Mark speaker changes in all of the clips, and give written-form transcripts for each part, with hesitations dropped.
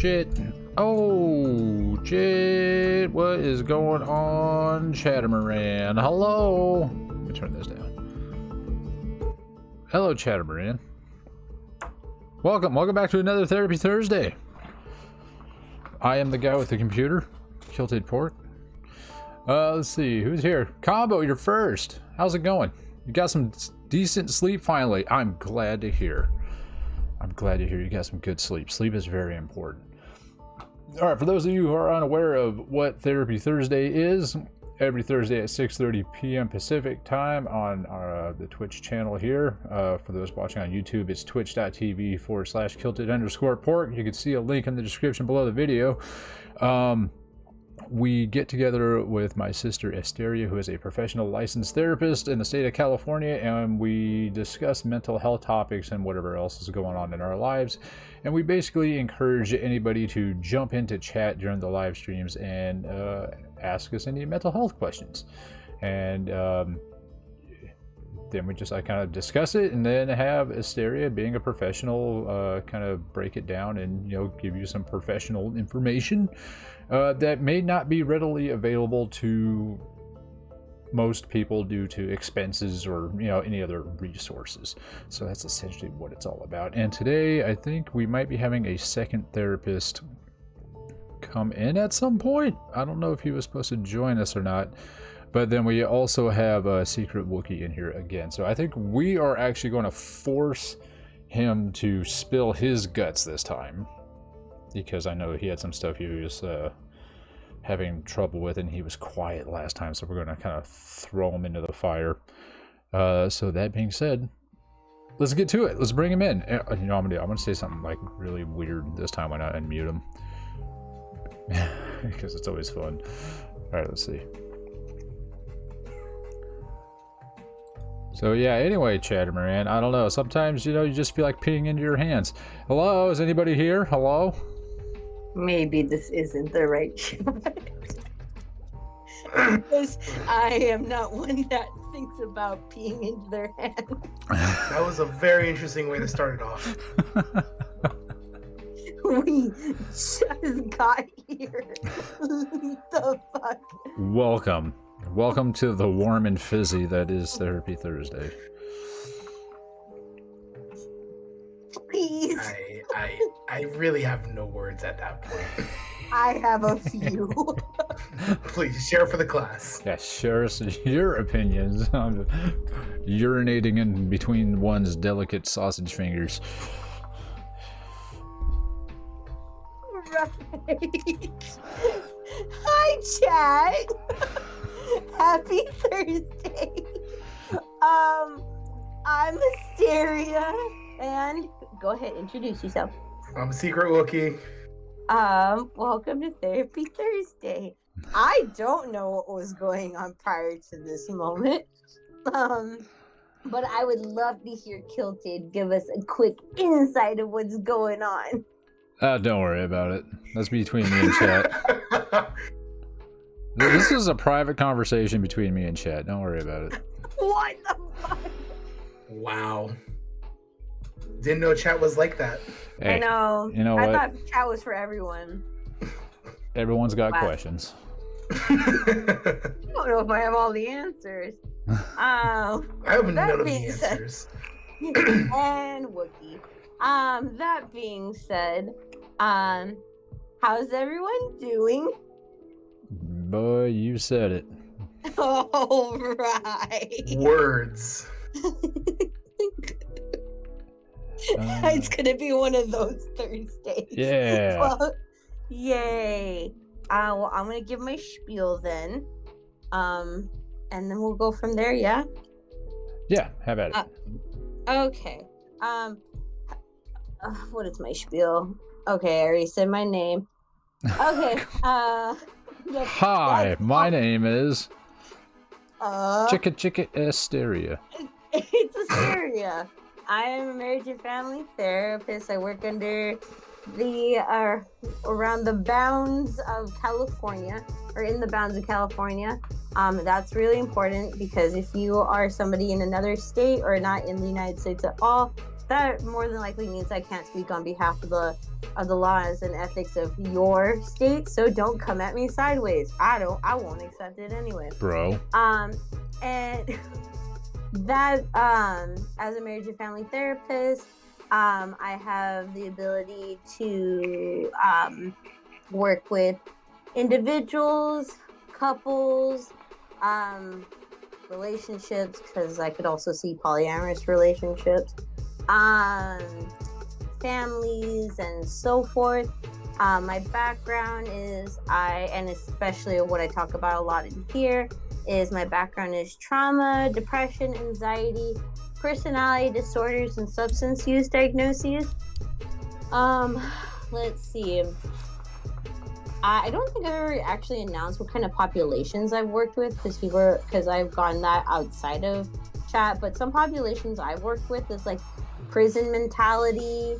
Speaker 1: Shit. Oh, shit. What is going on, Chatamaran? Hello. Let me turn this down. Hello, Chatamaran. Welcome back to another Therapy Thursday. I am the guy with the computer, Kilted Pork. Let's see, who's here? Combo, you're first. How's it going? You got some decent sleep finally. I'm glad to hear. You got some good sleep. Sleep is very important. All right, for those of you who are unaware of what Therapy Thursday is, every Thursday at 6:30 p.m. Pacific time on the Twitch channel here. For those watching on YouTube, it's twitch.tv/kilted_pork. You can see a link in the description below the video. We get together with my sister Esteria, who is a professional licensed therapist in the state of California, and we discuss mental health topics and whatever else is going on in our lives. And we basically encourage anybody to jump into chat during the live streams and ask us any mental health questions. And then we just kind of discuss it, and then have Esteria, being a professional, kind of break it down and give you some professional information that may not be readily available to most people due to expenses or any other resources. So that's essentially what it's all about. And today I think we might be having a second therapist come in at some point. I don't know if he was supposed to join us or not. But then we also have a Secret Wookiee in here again. So I think we are actually going to force him to spill his guts this time, because I know he had some stuff he was having trouble with, and he was quiet last time. So we're going to kind of throw him into the fire. So that being said, let's get to it. Let's bring him in. I'm gonna say something like really weird this time when I unmute him, because it's always fun. All right, let's see. So yeah, anyway, Chatamaran, I don't know. Sometimes, you just feel like peeing into your hands. Hello, is anybody here? Hello?
Speaker 2: Maybe this isn't the right shot. Because I am not one that thinks about peeing into their hands.
Speaker 3: That was a very interesting way to start it off.
Speaker 2: We just got here. The fuck?
Speaker 1: Welcome to the warm and fizzy that is Therapy Thursday.
Speaker 2: Please.
Speaker 3: I really have no words at that point.
Speaker 2: I have a few.
Speaker 3: Please share for the class.
Speaker 1: Yeah, share your opinions on urinating in between one's delicate sausage fingers.
Speaker 2: Right. Hi, chat. Happy Thursday. I'm Asteria, and go ahead, introduce yourself.
Speaker 3: I'm a Secret Wookiee.
Speaker 2: Welcome to Therapy Thursday. I don't know what was going on prior to this moment. But I would love to hear Kilted give us a quick insight of what's going on.
Speaker 1: Don't worry about it. That's between me and chat. This is a private conversation between me and chat. Don't worry about it.
Speaker 2: What the fuck?
Speaker 3: Wow. Didn't know chat was like that.
Speaker 1: Hey,
Speaker 2: I know.
Speaker 1: You know
Speaker 2: I
Speaker 1: what?
Speaker 2: thought chat was for everyone.
Speaker 1: Everyone's got questions.
Speaker 2: I don't know if I have all the answers.
Speaker 3: I have none of the
Speaker 2: being said-
Speaker 3: answers.
Speaker 2: And Wookiee. That being said, how's everyone doing?
Speaker 1: Boy, you said it.
Speaker 2: All right.
Speaker 3: Words.
Speaker 2: It's gonna be one of those Thursdays.
Speaker 1: Yeah.
Speaker 2: Well, yay. Well, I'm gonna give my spiel then. And then we'll go from there, yeah?
Speaker 1: Yeah, have at it.
Speaker 2: Okay. What is my spiel? Okay, I already said my name. Okay.
Speaker 1: Hi, my name is Chicka Esteria.
Speaker 2: It's Asteria. I am a marriage and family therapist. I work under the around the bounds of California, or in the bounds of California. That's really important, because if you are somebody in another state or not in the United States at all, that more than likely means I can't speak on behalf of the laws and ethics of your state. So don't come at me sideways. I won't accept it anyway.
Speaker 1: Bro.
Speaker 2: And that as a marriage and family therapist, I have the ability to work with individuals, couples, relationships, because I could also see polyamorous relationships, families, and so forth. My background is and especially what I talk about a lot in here, is my background is trauma, depression, anxiety, personality disorders, and substance use diagnoses. Let's see. I don't think I've ever actually announced what kind of populations I've worked with, because I've gotten that outside of chat. But some populations I've worked with is like prison mentality,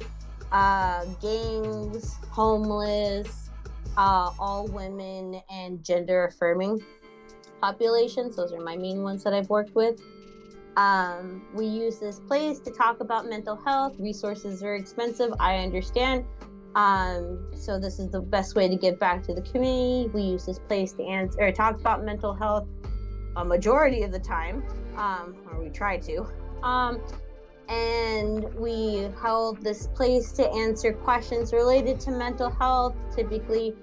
Speaker 2: gangs, homeless, all women, and gender affirming populations. Those are my main ones that I've worked with. We use this place to talk about mental health. Resources are expensive, I understand. So this is the best way to give back to the community. We use this place to talk about mental health a majority of the time, or we try to. And we held this place to answer questions related to mental health. Typically,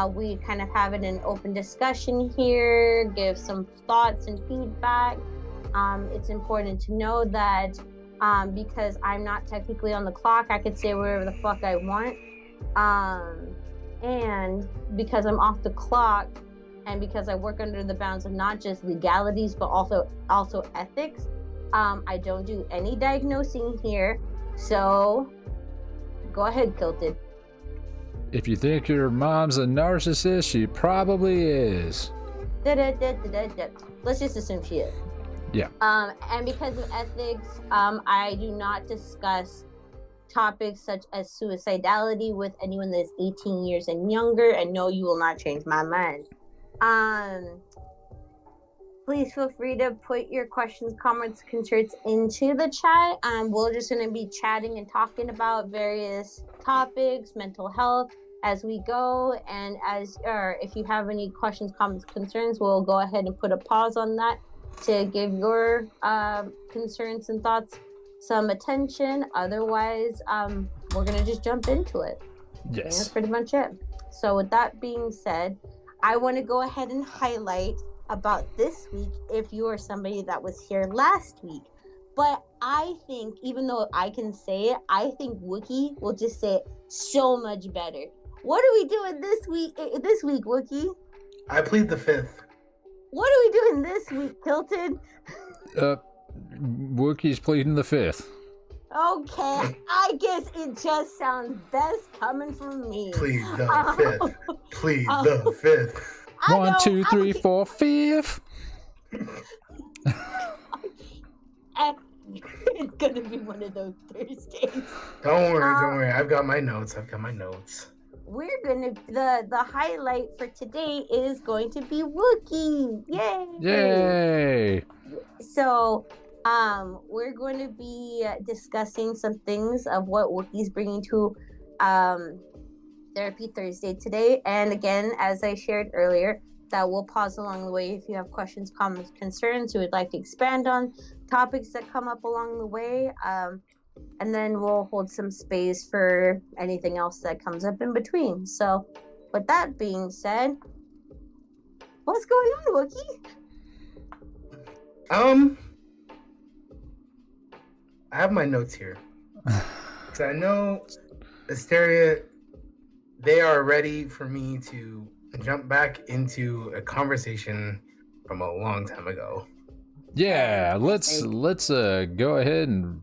Speaker 2: we kind of have it in open discussion here, give some thoughts and feedback. It's important to know that because I'm not technically on the clock, I could say whatever the fuck I want. And because I'm off the clock, and because I work under the bounds of not just legalities but also ethics, I don't do any diagnosing here. So go ahead, Kilted.
Speaker 1: If you think your mom's a narcissist, she probably is.
Speaker 2: Let's just assume she is.
Speaker 1: Yeah.
Speaker 2: And because of ethics, I do not discuss topics such as suicidality with anyone that is 18 years and younger, and no, you will not change my mind. Please feel free to put your questions, comments, concerns into the chat. We're just going to be chatting and talking about various topics, mental health, as we go. And if you have any questions, comments, concerns, we'll go ahead and put a pause on that to give your concerns and thoughts some attention. Otherwise, we're gonna just jump into it.
Speaker 1: Yes.
Speaker 2: And that's pretty much it. So with that being said, I want to go ahead and highlight about this week if you are somebody that was here last week. But I think, even though I can say it, I think Wookie will just say it so much better. What are we doing this week, Wookie?
Speaker 3: I plead the fifth.
Speaker 2: What are we doing this week, Kilted?
Speaker 1: Wookiee's pleading the fifth.
Speaker 2: Okay, I guess it just sounds best coming from me.
Speaker 3: Plead the fifth. Plead the fifth.
Speaker 1: 1, 2, 3, 4, 5th.
Speaker 2: It's gonna be one of those Thursdays.
Speaker 3: Don't worry. I've got my notes.
Speaker 2: We're gonna the highlight for today is going to be Wookie. Yay! So we're going to be discussing some things of what Wookie's bringing to Therapy Thursday today. And again, as I shared earlier, that will pause along the way if you have questions, comments, concerns, you would like to expand on topics that come up along the way. And then we'll hold some space for anything else that comes up in between. So with that being said, what's going on, Wookie?
Speaker 3: I have my notes here. So I know Asteria, they are ready for me to jump back into a conversation from a long time ago.
Speaker 1: Yeah, let's go ahead and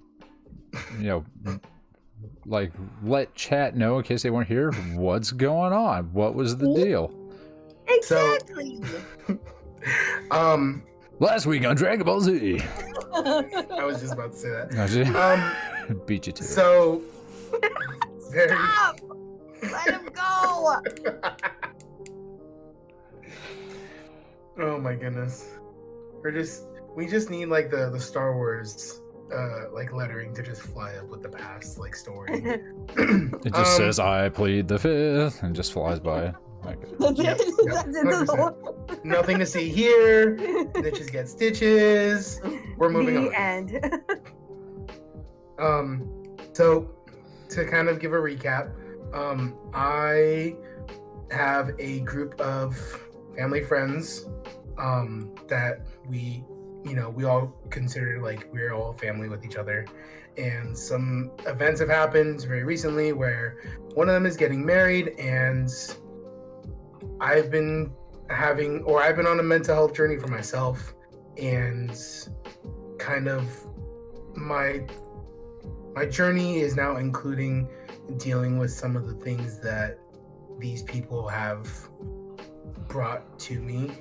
Speaker 1: let chat know, in case they weren't here, what's going on. What was the deal?
Speaker 2: Exactly.
Speaker 3: So,
Speaker 1: last week on Dragon Ball Z.
Speaker 3: I was just about to say that.
Speaker 1: Beat you to it.
Speaker 3: So,
Speaker 2: Stop! Let him go!
Speaker 3: Oh my goodness. We just need like the Star Wars like lettering to just fly up with the past like story.
Speaker 1: It just says, I plead the fifth, and just flies by. Okay.
Speaker 2: That's
Speaker 3: Yep,
Speaker 2: it.
Speaker 3: yep,
Speaker 2: That's it. That's
Speaker 3: 100%.
Speaker 2: all.
Speaker 3: Nothing to see here. Bitches get stitches. We're moving
Speaker 2: The
Speaker 3: on.
Speaker 2: end.
Speaker 3: So to kind of give a recap, I have a group of family friends that we all consider like we're all family with each other. And some events have happened very recently where one of them is getting married, and I've been on a mental health journey for myself, and kind of my journey is now including dealing with some of the things that these people have brought to me,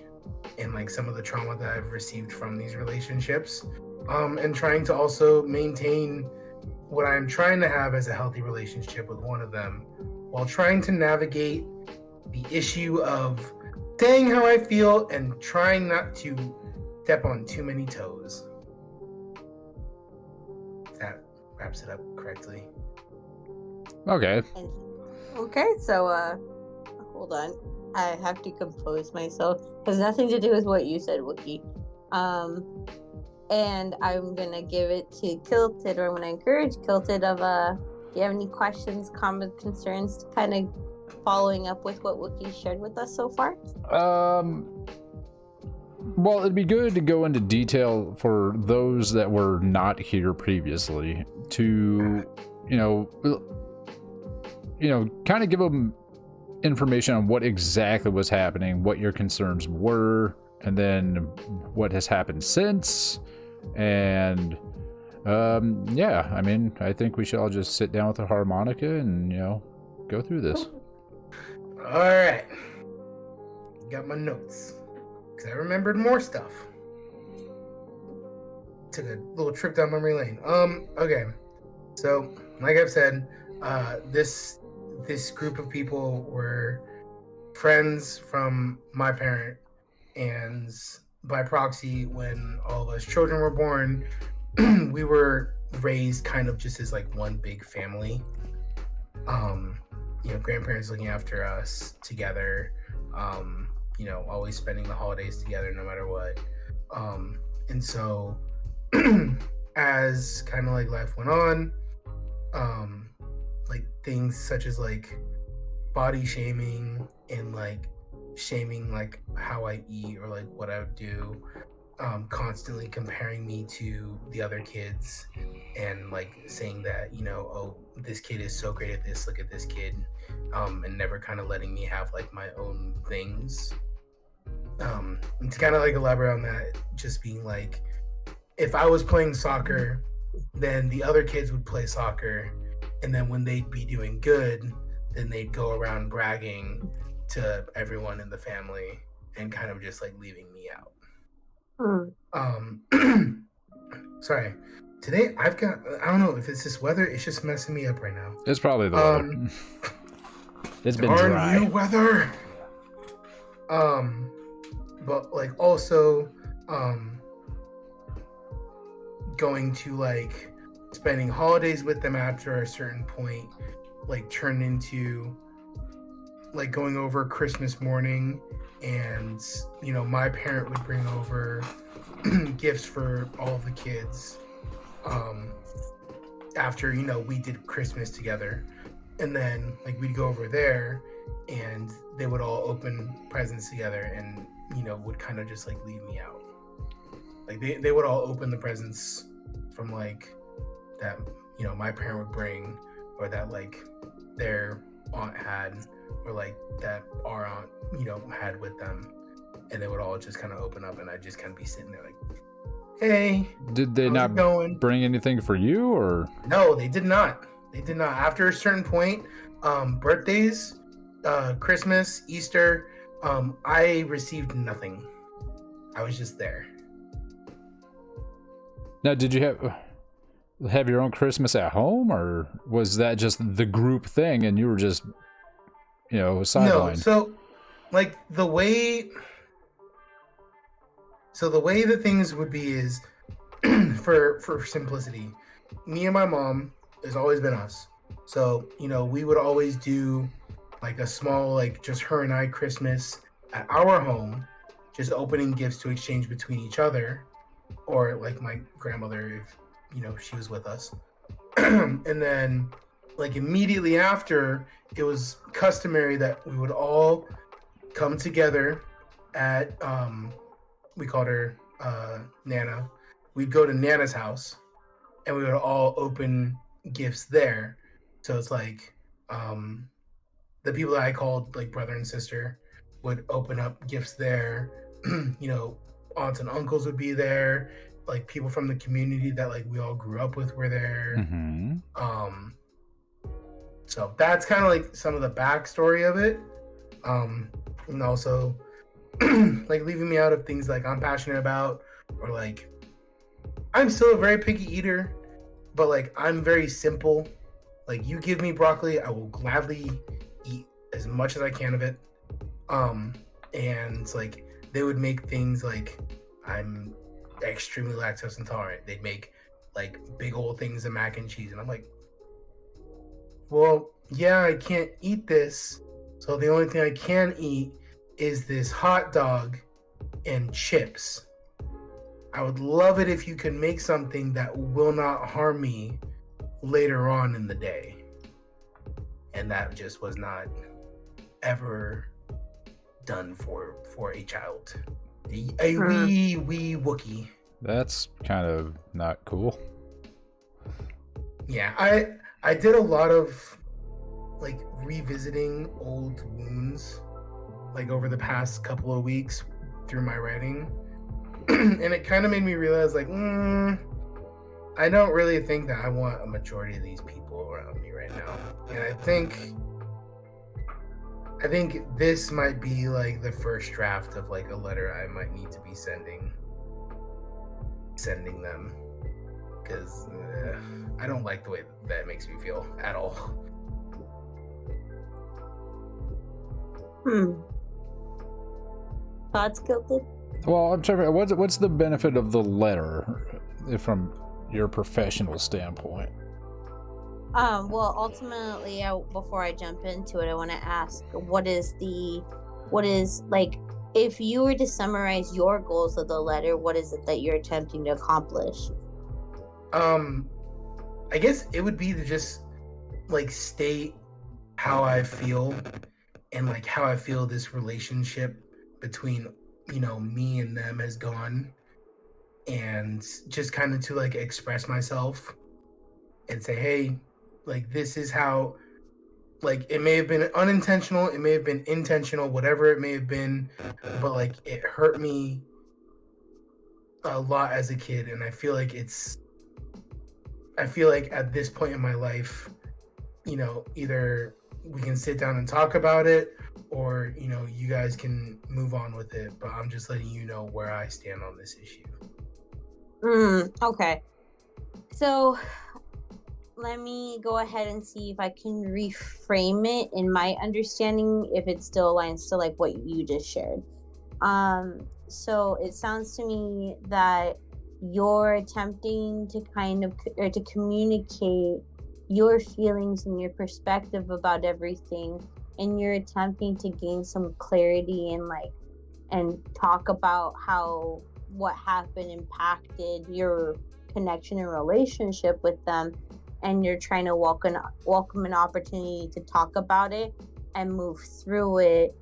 Speaker 3: and like some of the trauma that I've received from these relationships, and trying to also maintain what I'm trying to have as a healthy relationship with one of them, while trying to navigate the issue of saying how I feel and trying not to step on too many toes. That wraps it up correctly.
Speaker 1: Okay.
Speaker 2: Okay, so hold on. I have to compose myself. Has nothing to do with what you said, Wookie. And I'm gonna give it to Kilted, or I'm gonna encourage Kilted of do you have any questions, comments, concerns, kind of following up with what Wookie shared with us so far?
Speaker 1: Well, it'd be good to go into detail for those that were not here previously to, kind of give them information on what exactly was happening, what your concerns were, and then what has happened since. And I mean, I think we should all just sit down with a harmonica and go through this.
Speaker 3: All right, got my notes because I remembered more stuff. Took a little trip down memory lane. Okay, so like I've said, this group of people were friends from my parent, and by proxy, when all of us children were born, we were raised kind of just as like one big family. Grandparents looking after us together, always spending the holidays together no matter what. And so as kind of like life went on, like things such as like body shaming and like shaming like how I eat or like what I would do, constantly comparing me to the other kids, and like saying that oh, this kid is so great at this, look at this kid, and never kind of letting me have like my own things. And to kind of like elaborate on that, just being like, if I was playing soccer, then the other kids would play soccer, and then when they'd be doing good, then they'd go around bragging to everyone in the family and kind of just like leaving me out. Sorry, today I don't know if it's this weather, it's just messing me up right now.
Speaker 1: It's probably the weather. It's been dry.
Speaker 3: New weather. But like also going to like spending holidays with them after a certain point like turned into like going over Christmas morning, and my parent would bring over gifts for all of the kids after we did Christmas together, and then like we'd go over there and they would all open presents together, and would kind of just like leave me out. Like they would all open the presents from like that my parent would bring, or that like their aunt had, or like that our aunt had with them, and they would all just kind of open up, and I'd just kind of be sitting there like, hey,
Speaker 1: did they not bring anything for you? Or
Speaker 3: no, they did not. After a certain point, birthdays, Christmas, Easter, I received nothing. I was just there.
Speaker 1: Now, did you have your own Christmas at home, or was that just the group thing and you were just sidelined?
Speaker 3: No, so like the way the things would be is for simplicity, me and my mom, has always been us. So, we would always do like a small, like just her and I Christmas at our home, just opening gifts to exchange between each other, or like my grandmother, if she was with us. And then like immediately after, it was customary that we would all come together at we called her Nana. We'd go to Nana's house and we would all open gifts there. So it's like the people that I called like brother and sister would open up gifts there. Aunts and uncles would be there, like people from the community that like we all grew up with were there.
Speaker 1: Mm-hmm.
Speaker 3: So that's kind of like some of the backstory of it. And also like leaving me out of things like I'm passionate about, or like I'm still a very picky eater, but like I'm very simple. Like you give me broccoli, I will gladly eat as much as I can of it. And like they would make things like I'm extremely lactose intolerant. They'd make like big old things of mac and cheese, and I'm like, well, yeah, I can't eat this. So the only thing I can eat is this hot dog and chips. I would love it if you could make something that will not harm me later on in the day. And that just was not ever done for a child. A wee Wookiee.
Speaker 1: That's kind of not cool.
Speaker 3: Yeah, I did a lot of like revisiting old wounds like over the past couple of weeks through my writing. And it kind of made me realize like I don't really think that I want a majority of these people around me right now. And I think this might be like the first draft of like a letter I might need to be sending them, because I don't like the way that makes me feel at all.
Speaker 2: Thoughts, Gilted?
Speaker 1: Well, I'm trying. What's the benefit of the letter from your professional standpoint?
Speaker 2: Well, ultimately, before I jump into it, I want to ask, what is like, if you were to summarize your goals of the letter, what is it that you're attempting to accomplish?
Speaker 3: I guess it would be to just like state how I feel, and like how I feel this relationship between me and them has gone, and just kind of to like express myself and say, hey, like this is how, like it may have been unintentional, it may have been intentional, whatever it may have been, but like it hurt me a lot as a kid, and I feel like at this point in my life, either we can sit down and talk about it, or you guys can move on with it, but I'm just letting you know where I stand on this issue.
Speaker 2: Okay, so let me go ahead and see if I can reframe it in my understanding, if it still aligns to like what you just shared. So it sounds to me that you're attempting to to communicate your feelings and your perspective about everything, and you're attempting to gain some clarity and talk about how what happened impacted your connection and relationship with them, and you're trying to welcome an opportunity to talk about it and move through it,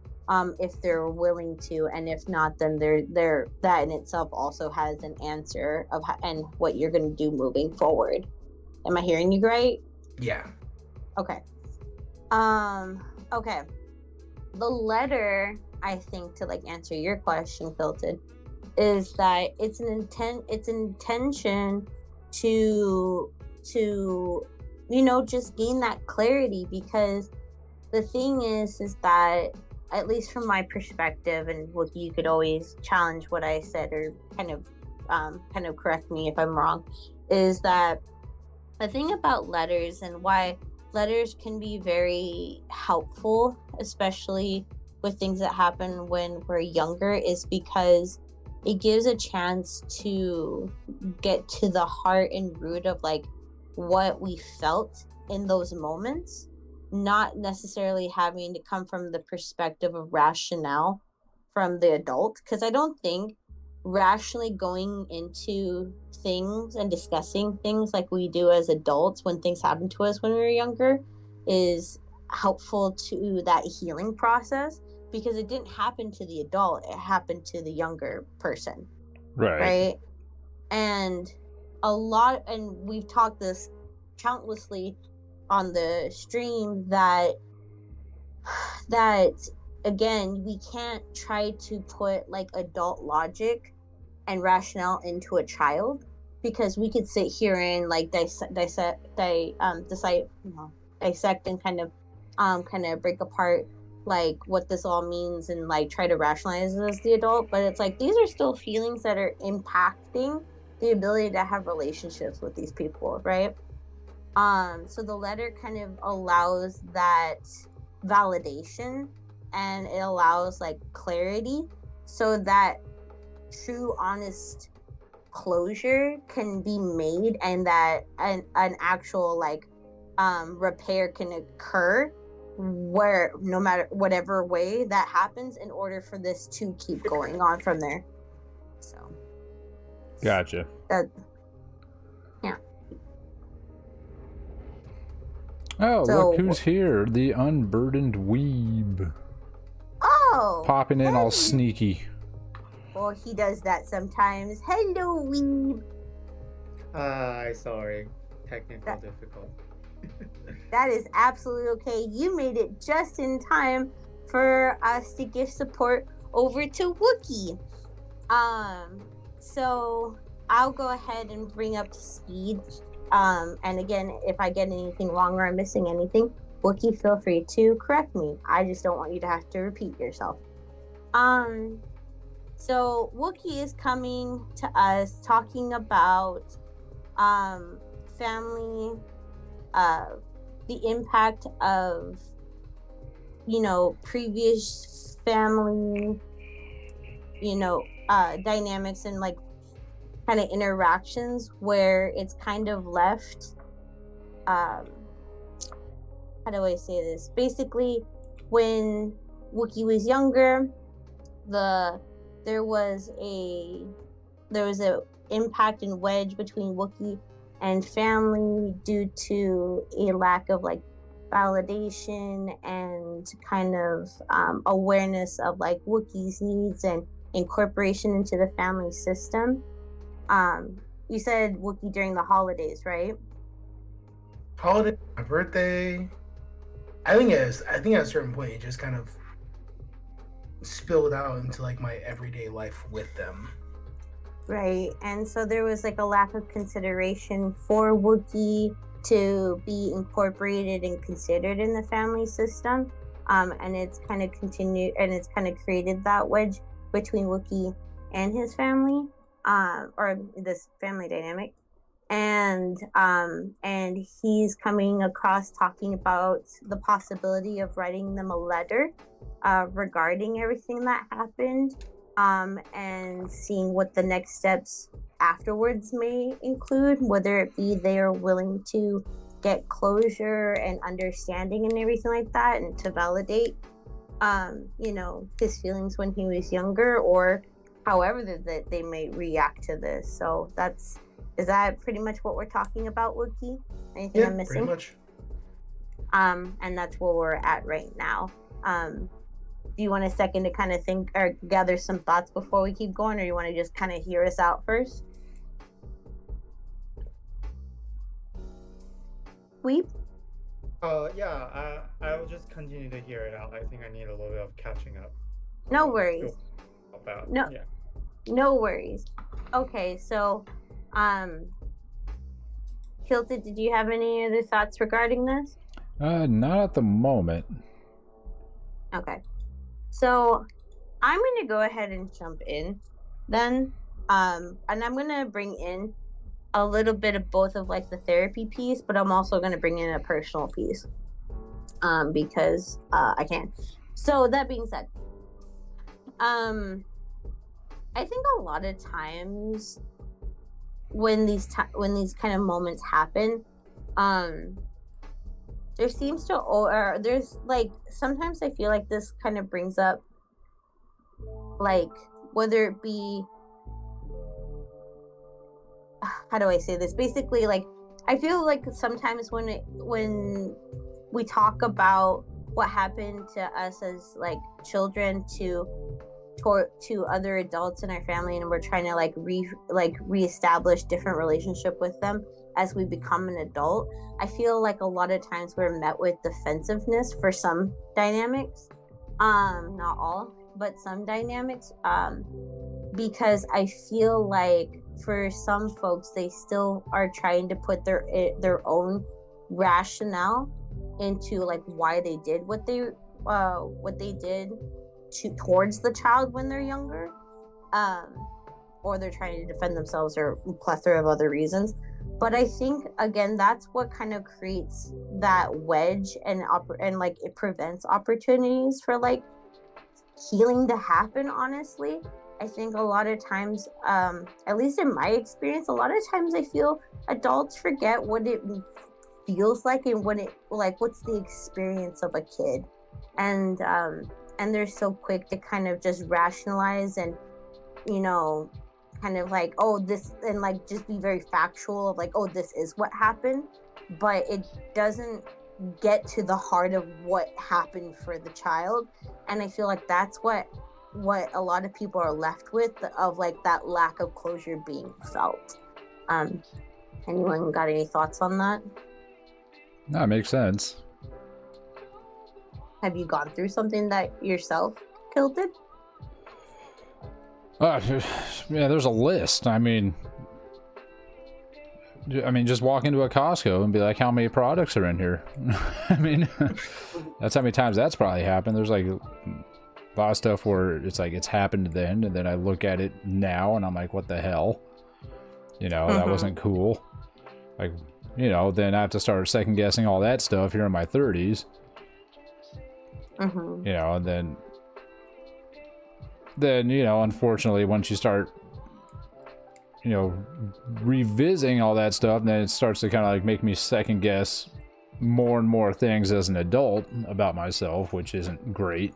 Speaker 2: if they're willing to, and if not, then they're that in itself also has an answer of and what you're going to do moving forward. Am I hearing you right?
Speaker 3: Yeah.
Speaker 2: Okay. Okay. The letter, I think, to like answer your question, Filted, is that it's an intention to just gain that clarity, because the thing is that, at least from my perspective, and you could always challenge what I said or kind of correct me if I'm wrong, is that the thing about letters and why letters can be very helpful, especially with things that happen when we're younger, is because it gives a chance to get to the heart and root of like what we felt in those moments, not necessarily having to come from the perspective of rationale from the adult, because I don't think rationally going into things and discussing things like we do as adults when things happen to us when we were younger is helpful to that healing process, because it didn't happen to the adult, it happened to the younger person, right? And we've talked this countlessly on the stream that again, we can't try to put like adult logic and rationale into a child, because we could sit here and like dissect and kind of break apart like what this all means and like try to rationalize it as the adult. But it's like these are still feelings that are impacting the ability to have relationships with these people, right? So the letter kind of allows that validation, and it allows like clarity, so that true honest closure can be made, and that an actual like repair can occur where no matter whatever way that happens, in order for this to keep going on from there. So
Speaker 1: Gotcha.
Speaker 2: Yeah.
Speaker 1: Oh,
Speaker 2: So-
Speaker 1: look who's here. The unburdened weeb.
Speaker 2: Oh,
Speaker 1: Popping in all
Speaker 2: hey.
Speaker 1: sneaky.
Speaker 2: Well, he does that sometimes. Hello, weeb.
Speaker 4: Sorry. Technical difficulty.
Speaker 2: That is absolutely okay. You made it just in time for us to give support over to Wookie. So I'll go ahead and bring up to speed. And again, if I get anything wrong or I'm missing anything, Wookie, feel free to correct me. I just don't want you to have to repeat yourself. So Wookie is coming to us talking about family, the impact of, previous family, dynamics and like kind of interactions where it's kind of left, how do I say this? Basically, when Wookie was younger, there was a impact and wedge between Wookie and family due to a lack of like validation and kind of awareness of like Wookie's needs and incorporation into the family system. You said Wookie during the holidays, right?
Speaker 3: Holiday, my birthday. I think at a certain point it just kind of spilled out into like my everyday life with them.
Speaker 2: Right. And so there was like a lack of consideration for Wookie to be incorporated and considered in the family system. And it's kind of continued, and it's kind of created that wedge between Wookie and his family, or this family dynamic. And he's coming across talking about the possibility of writing them a letter regarding everything that happened, and seeing what the next steps afterwards may include, whether it be they are willing to get closure and understanding and everything like that, and to validate his feelings when he was younger, or however that they may react to this. So is that pretty much what we're talking about, Wookie? Anything I'm missing?
Speaker 3: Pretty much.
Speaker 2: And that's where we're at right now. Do you want a second to kind of think or gather some thoughts before we keep going, or you want to just kind of hear us out first? Weep?
Speaker 4: Yeah, I'll just continue to hear it out. I think I need a little bit of catching up.
Speaker 2: No worries.
Speaker 4: Yeah.
Speaker 2: No worries. Okay, so, Kilted, did you have any other thoughts regarding this?
Speaker 1: Not at the moment.
Speaker 2: Okay. So, I'm going to go ahead and jump in then. And I'm going to bring in a little bit of both of like the therapy piece, but I'm also going to bring in a personal piece. Because I can. So, that being said, I think a lot of times when these kind of moments happen, there seems to, or there's like, sometimes I feel like this kind of brings up, like, whether it be, how do I say this? Basically, like, I feel like sometimes when we talk about what happened to us as like children to other adults in our family, and we're trying to like reestablish different relationship with them as we become an adult, I feel like a lot of times we're met with defensiveness for some dynamics, not all, but some dynamics, because I feel like for some folks they still are trying to put their own rationale into like why they did what they did towards the child when they're younger, or they're trying to defend themselves, or a plethora of other reasons. But I think again that's what kind of creates that wedge, and like it prevents opportunities for like healing to happen. Honestly, I think a lot of times, at least in my experience, a lot of times I feel adults forget what it feels like and what's the experience of a kid, and they're so quick to kind of just rationalize and, you know, kind of like, oh, this, and like just be very factual of like, oh, this is what happened, but it doesn't get to the heart of what happened for the child. And I feel like that's what a lot of people are left with, of like that lack of closure being felt. Anyone got any thoughts on that?
Speaker 1: That makes sense.
Speaker 2: Have you gone through something that yourself killed it?
Speaker 1: Yeah, there's a list. I mean, just walk into a Costco and be like, how many products are in here? I mean, that's how many times that's probably happened. There's like a lot of stuff where it's like it's happened then, and then I look at it now and I'm like, what the hell? You know, that wasn't cool. Like, you know, then I have to start second guessing all that stuff here in my 30s. You know, and then, you know, unfortunately, once you start, you know, revisiting all that stuff, then it starts to kind of like make me second guess more and more things as an adult about myself, which isn't great.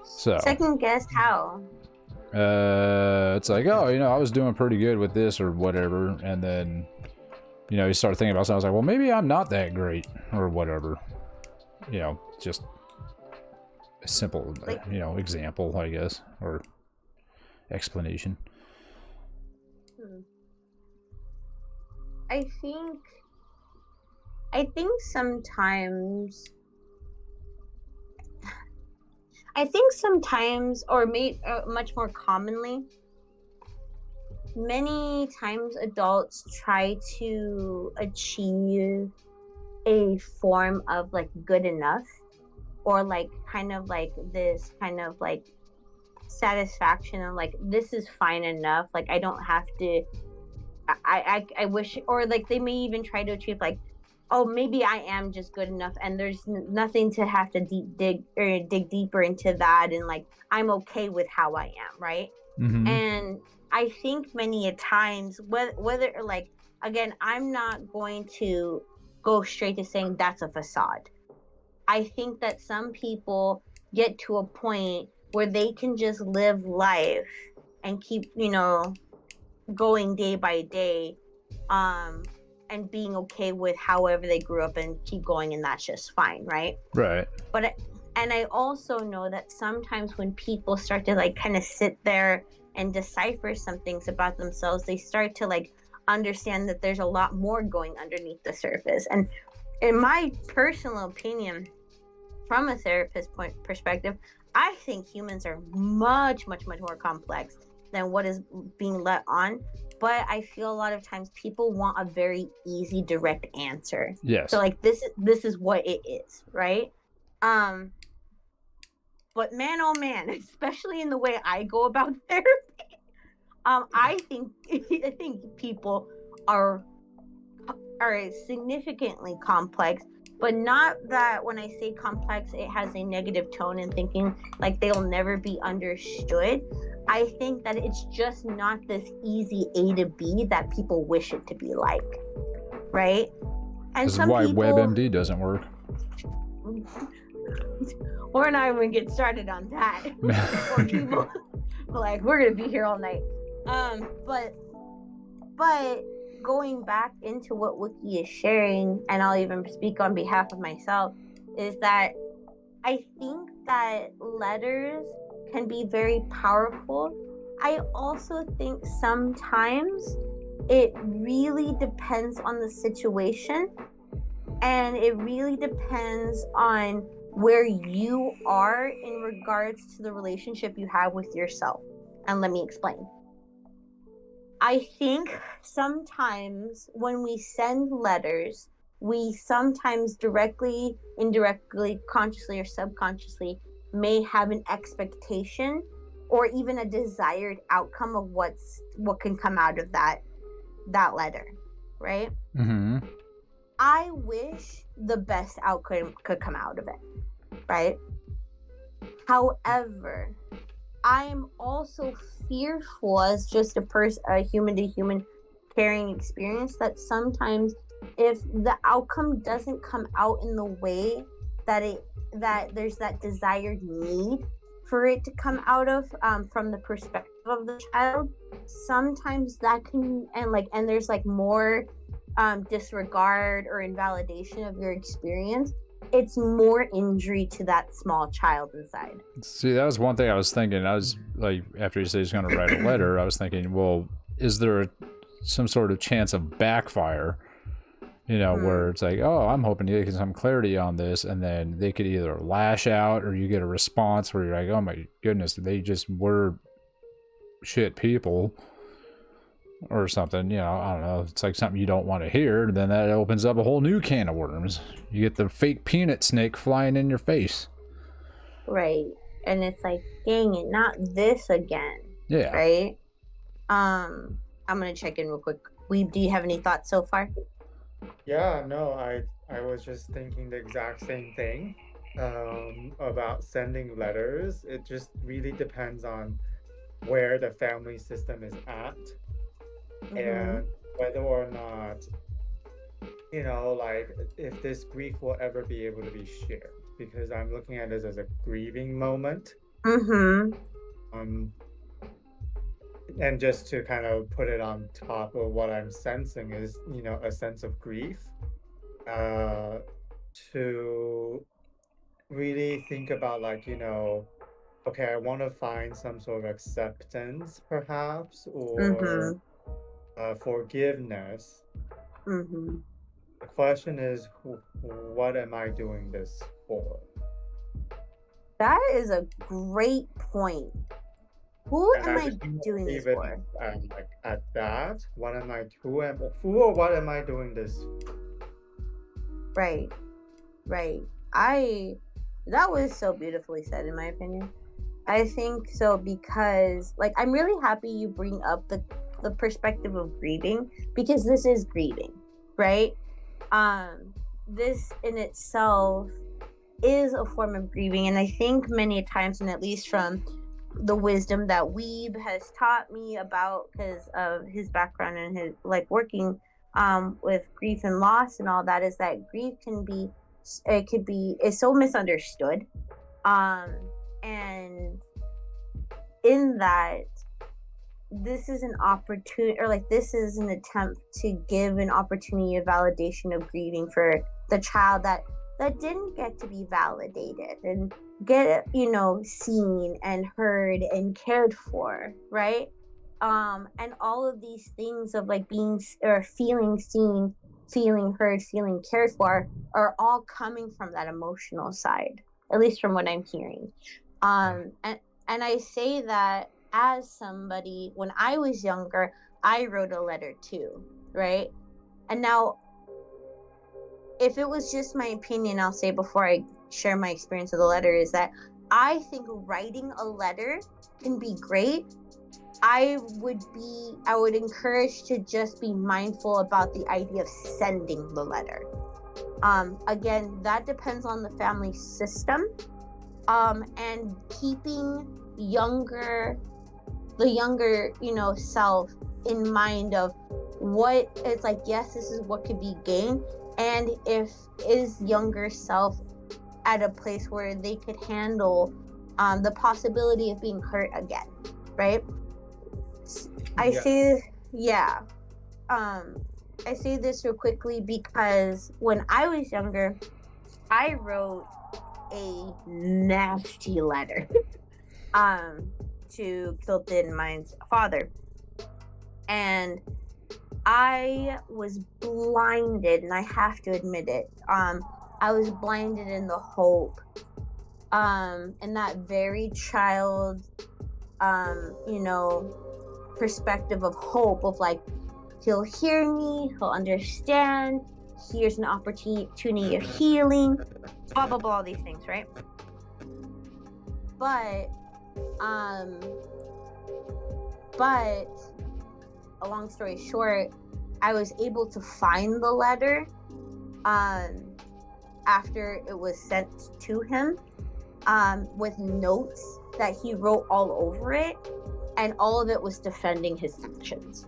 Speaker 1: So
Speaker 2: second guess how?
Speaker 1: It's like, oh, you know, I was doing pretty good with this or whatever, and then, you know, you start thinking about something. I was like, well, maybe I'm not that great or whatever. You know, just a simple,
Speaker 2: like,
Speaker 1: you know, example, I guess, or explanation.
Speaker 2: I think sometimes, or much more commonly, many times adults try to achieve a form of like good enough, or like kind of like this kind of like satisfaction of like, this is fine enough, like I don't have to, I wish, or like they may even try to achieve like, oh, maybe I am just good enough and there's nothing to have to dig deeper into that, and like I'm okay with how I am, right? And I think many a times, whether like, again, I'm not going to go straight to saying that's a facade. I think that some people get to a point where they can just live life and keep, you know, going day by day, and being okay with however they grew up and keep going, and that's just fine, right?
Speaker 1: Right.
Speaker 2: But and I also know that sometimes when people start to like kind of sit there and decipher some things about themselves, they start to like understand that there's a lot more going underneath the surface. And in my personal opinion, from a therapist perspective, I think humans are much, much, much more complex than what is being let on. But I feel a lot of times people want a very easy, direct answer.
Speaker 1: Yes.
Speaker 2: So like this is what it is, right? But man, oh man, especially in the way I go about therapy, I think people are significantly complex. But not that when I say complex, it has a negative tone and thinking like they'll never be understood. I think that it's just not this easy A to B that people wish it to be like, right? And
Speaker 1: This is
Speaker 2: some
Speaker 1: why
Speaker 2: people,
Speaker 1: WebMD doesn't work.
Speaker 2: we're not even get started on that. Or people like we're gonna be here all night. But going back into what Wookie is sharing, and I'll even speak on behalf of myself, is that I think that letters can be very powerful. I also think sometimes it really depends on the situation, and it really depends on where you are in regards to the relationship you have with yourself. And let me explain. I think sometimes when we send letters, we sometimes directly, indirectly, consciously or subconsciously may have an expectation or even a desired outcome of what can come out of that letter, right?
Speaker 1: Mm-hmm.
Speaker 2: I wish the best outcome could come out of it, right? However, I'm also fearful as just a human to human caring experience that sometimes if the outcome doesn't come out in the way that there's that desired need for it to come out of, from the perspective of the child, sometimes that can and there's like more disregard or invalidation of your experience. It's more injury to that small child inside.
Speaker 1: See, that was one thing I was thinking. I was like, after he said he's going to write a letter, I was thinking, well, is there some sort of chance of backfire? You know, where it's like, oh, I'm hoping to get some clarity on this, and then they could either lash out or you get a response where you're like, oh my goodness, they just were shit people or something. You know, I don't know. It's like something you don't want to hear. Then that opens up a whole new can of worms. You get the fake peanut snake flying in your face.
Speaker 2: Right. And it's like, dang it, not this again.
Speaker 1: Yeah.
Speaker 2: Right? I'm gonna check in real quick. Weeb, do you have any thoughts so far?
Speaker 4: Yeah, no, I was just thinking the exact same thing about sending letters. It just really depends on where the family system is at and whether or not, you know, like if this grief will ever be able to be shared. Because I'm looking at this as a grieving moment. And just to kind of put it on top of what I'm sensing is, you know, a sense of grief. To really think about, like, you know, okay, I want to find some sort of acceptance, perhaps, or forgiveness. The question is, what am I doing this for?
Speaker 2: That is a great point. Who am I doing this for?
Speaker 4: Like at that, what am I? Who or what am I doing this?
Speaker 2: Right. That was so beautifully said, in my opinion. I think so because, like, I'm really happy you bring up the perspective of grieving, because this is grieving, right? This in itself is a form of grieving, and I think many times, and at least from the wisdom that Weeb has taught me about because of his background and his like working with grief and loss and all that, is that grief is so misunderstood, and in that this is an opportunity, or like this is an attempt to give an opportunity of validation of grieving for the child that didn't get to be validated and get, you know, seen and heard and cared for, right? And all of these things of like being or feeling seen, feeling heard, feeling cared for are all coming from that emotional side, at least from what I'm hearing. And I say that as somebody, when I was younger, I wrote a letter too, right? And now, if it was just my opinion, I'll say before I share my experience of the letter, is that I think writing a letter can be great. I would encourage to just be mindful about the idea of sending the letter. Again, that depends on the family system, and keeping younger the younger, self in mind of what it's like. Yes, this is what could be gained, and if is younger self at a place where they could handle the possibility of being hurt again, right? I say, yeah. I say this real quickly because when I was younger, I wrote a nasty letter to Kilton, mine's father. And I was blinded, and I have to admit it. I was blinded in the hope, in that very child, perspective of hope of like, he'll hear me, he'll understand, here's an opportunity of healing, blah blah blah, all these things, right? But a long story short, I was able to find the letter after it was sent to him, with notes that he wrote all over it, and all of it was defending his actions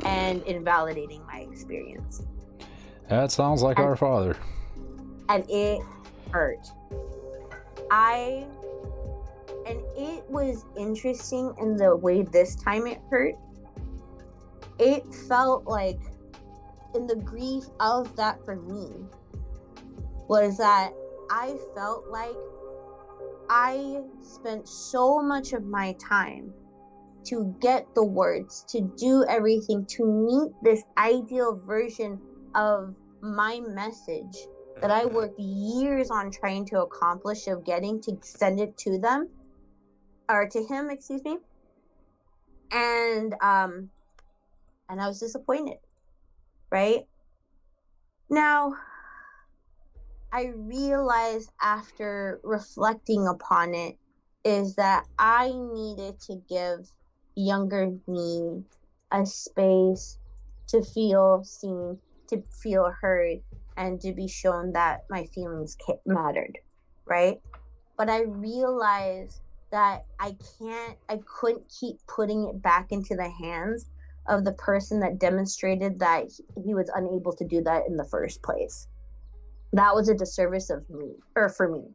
Speaker 2: and invalidating my experience.
Speaker 1: That sounds like our father.
Speaker 2: And it hurt. And it was interesting in the way this time it hurt. It felt like, in the grief of that for me, was that I felt like I spent so much of my time to get the words, to do everything, to meet this ideal version of my message that I worked years on trying to accomplish, of getting to send it to them, or to him, excuse me. And I was disappointed, right? Now, I realized after reflecting upon it is that I needed to give younger me a space to feel seen, to feel heard, and to be shown that my feelings mattered, right? But I realized that I couldn't keep putting it back into the hands of the person that demonstrated that he was unable to do that in the first place. That was a disservice of me, or for me.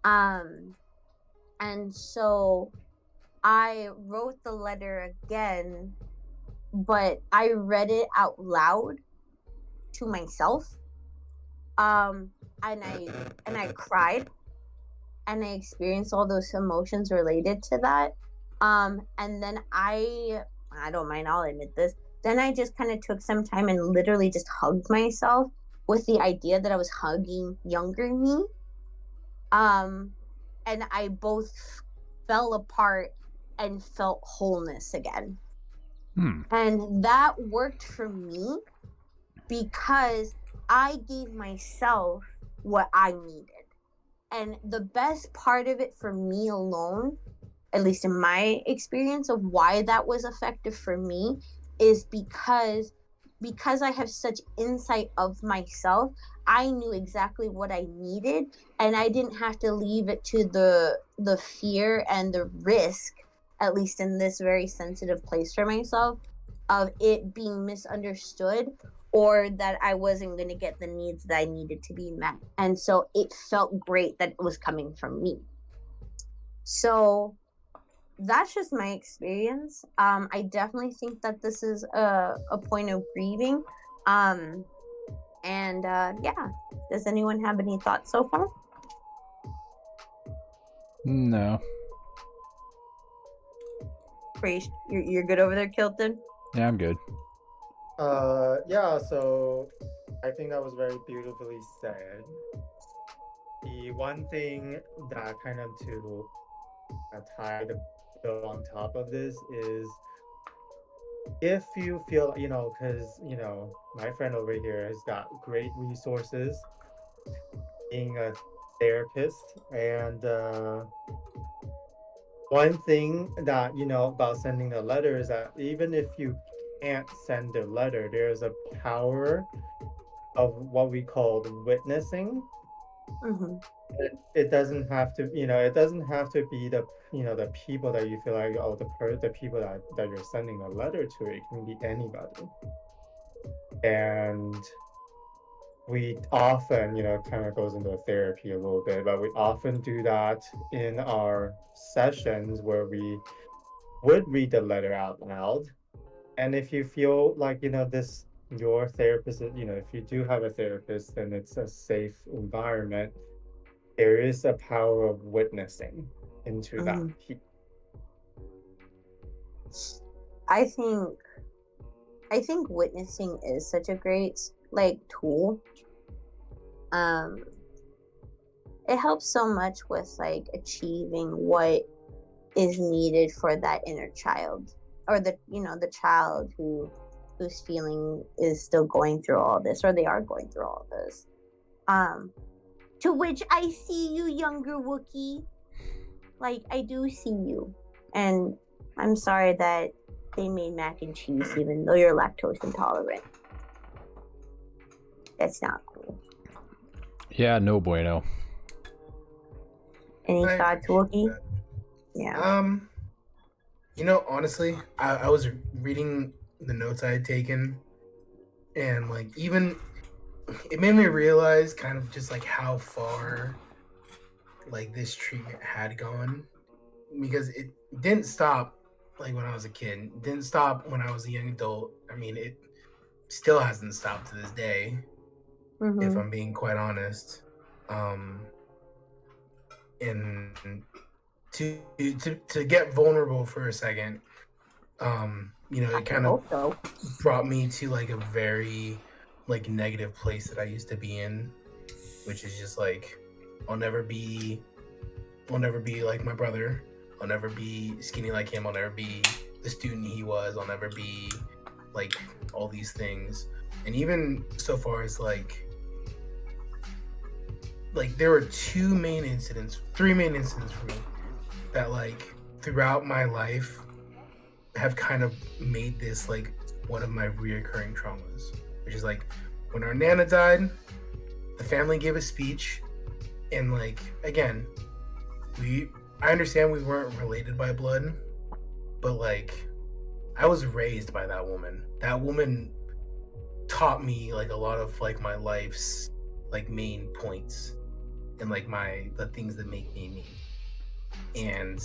Speaker 2: And so I wrote the letter again, but I read it out loud to myself. And I cried, and I experienced all those emotions related to that. And then I don't mind, I'll admit this. Then I just kind of took some time and literally just hugged myself, with the idea that I was hugging younger me. And I both fell apart and felt wholeness again. And that worked for me because I gave myself what I needed. And the best part of it for me alone, at least in my experience of why that was effective for me, is because I have such insight of myself. I knew exactly what I needed, and I didn't have to leave it to the fear and the risk, at least in this very sensitive place for myself, of it being misunderstood, or that I wasn't going to get the needs that I needed to be met. And so it felt great that it was coming from me. So that's just my experience. I definitely think that this is a point of grieving. Yeah. Does anyone have any thoughts so far?
Speaker 1: No.
Speaker 2: You're good over there, Kilton?
Speaker 1: Yeah, I'm good.
Speaker 4: Yeah, so I think that was very beautifully said. The one thing that kind of to tie the bill on top of this is, if you feel, because, my friend over here has got great resources being a therapist. And one thing that, about sending a letter is that even if you can't send a letter, there's a power of what we call witnessing.
Speaker 2: Hmm.
Speaker 4: It doesn't have to, it doesn't have to be the people that you feel like, oh, the people that you're sending a letter to. It can be anybody. And we often, kind of goes into therapy a little bit, but we often do that in our sessions where we would read the letter out loud. And if you feel like, your therapist, if you do have a therapist, then it's a safe environment. There is a power of witnessing into that.
Speaker 2: I think witnessing is such a great tool. It helps so much with achieving what is needed for that inner child, or the child whose feeling is still going through all this, or they are going through all this. To which I see you, younger Wookiee. I do see you, and I'm sorry that they made mac and cheese even though you're lactose intolerant. That's not cool.
Speaker 1: Yeah, no bueno.
Speaker 2: Any thoughts, Wookiee? Yeah.
Speaker 3: Honestly, I was reading the notes I had taken, and even it made me realize kind of just how far this treatment had gone, because it didn't stop when I was a kid. It didn't stop when I was a young adult. I mean, it still hasn't stopped to this day, if I'm being quite honest. And to get vulnerable for a second, it kind of brought me to a very negative place that I used to be in, which is just I'll never be like my brother. I'll never be skinny like him. I'll never be the student he was. I'll never be all these things. And even so far as there were three main incidents for me that throughout my life have kind of made this one of my reoccurring traumas, which is when our Nana died, the family gave a speech, and again, I understand we weren't related by blood, but I was raised by that woman. That woman taught me a lot of my life's main points, and the things that make me me. And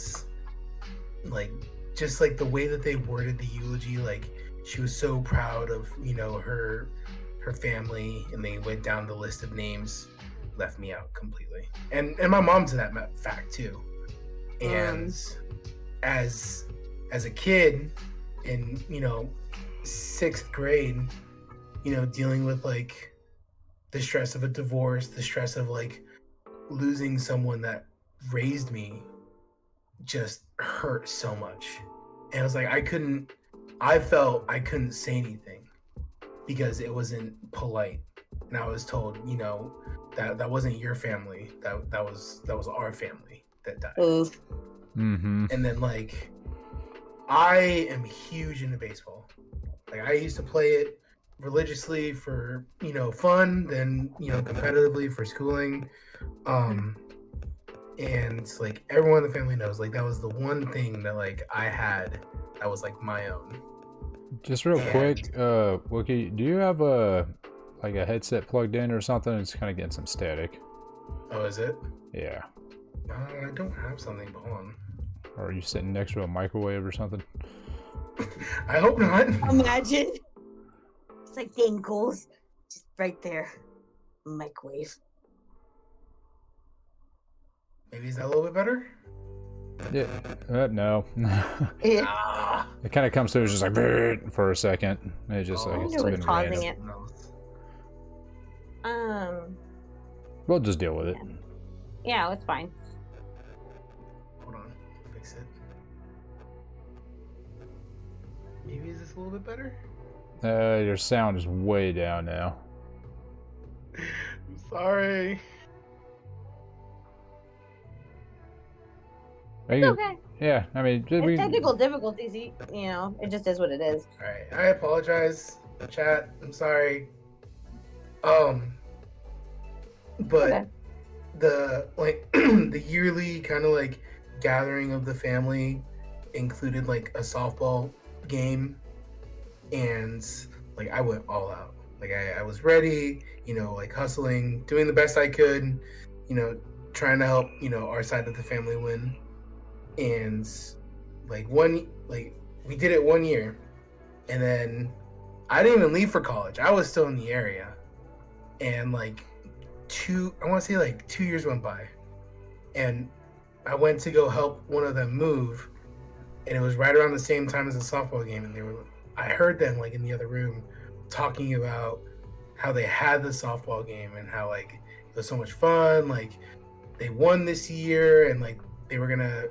Speaker 3: just the way that they worded the eulogy, she was so proud of her family, and they went down the list of names, left me out completely, and my mom to that fact too. And as a kid in 6th grade, dealing with the stress of a divorce, the stress of losing someone that raised me, just hurt so much. And I was I felt I couldn't say anything because it wasn't polite, and I was told that wasn't your family, that was our family that died.
Speaker 1: Mm-hmm.
Speaker 3: And then I am huge into baseball. I used to play it religiously for fun, then competitively for schooling, and everyone in the family knows that was the one thing that I had that was my own.
Speaker 1: Just real quick, Wookie, do you have a headset plugged in or something? It's kind of getting some static.
Speaker 3: Oh, is it?
Speaker 1: Yeah.
Speaker 3: I don't have something, but hold on.
Speaker 1: Or are you sitting next to a microwave or something?
Speaker 3: I hope not.
Speaker 2: Imagine. It's Dangles. Just right there. Microwave.
Speaker 3: Maybe is that a little bit better?
Speaker 1: Yeah. No.
Speaker 3: Ah.
Speaker 1: It kind of comes through just for a second. It just it's been
Speaker 2: causing
Speaker 1: random.
Speaker 2: it.
Speaker 1: We'll just deal with it.
Speaker 2: Yeah, it's fine.
Speaker 3: Hold on. Fix it. Maybe is this a little bit better?
Speaker 1: Your sound is way down now.
Speaker 3: I'm sorry.
Speaker 2: Okay.
Speaker 1: Yeah, I mean,
Speaker 2: It's technical difficulties, it just is what it is.
Speaker 3: All right, I apologize, chat. I'm sorry. But
Speaker 2: Okay.
Speaker 3: the like the yearly kind of like gathering of the family included like a softball game, and like I went all out. Like I was ready, like hustling, doing the best I could, trying to help, our side of the family win. And like we did it 1 year, and then I didn't even leave for college. I was still in the area. And like I want to say like 2 years went by, and I went to go help one of them move, and it was right around the same time as the softball game, and I heard them like in the other room talking about how they had the softball game and how like it was so much fun, like they won this year, and like they were gonna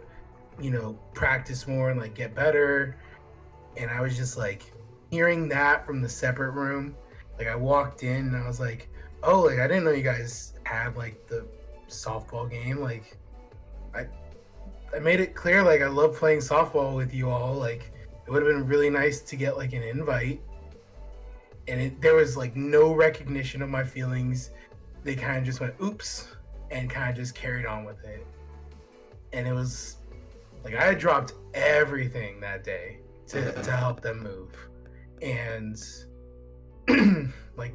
Speaker 3: practice more and like get better. And I was just like hearing that from the separate room. Like I walked in and I was like, oh, like I didn't know you guys had like the softball game. Like I made it clear like I love playing softball with you all. Like it would have been really nice to get like an invite. And there was like no recognition of my feelings. They kind of just went oops and kind of just carried on with it. And it was like I had dropped everything that day to help them move. And like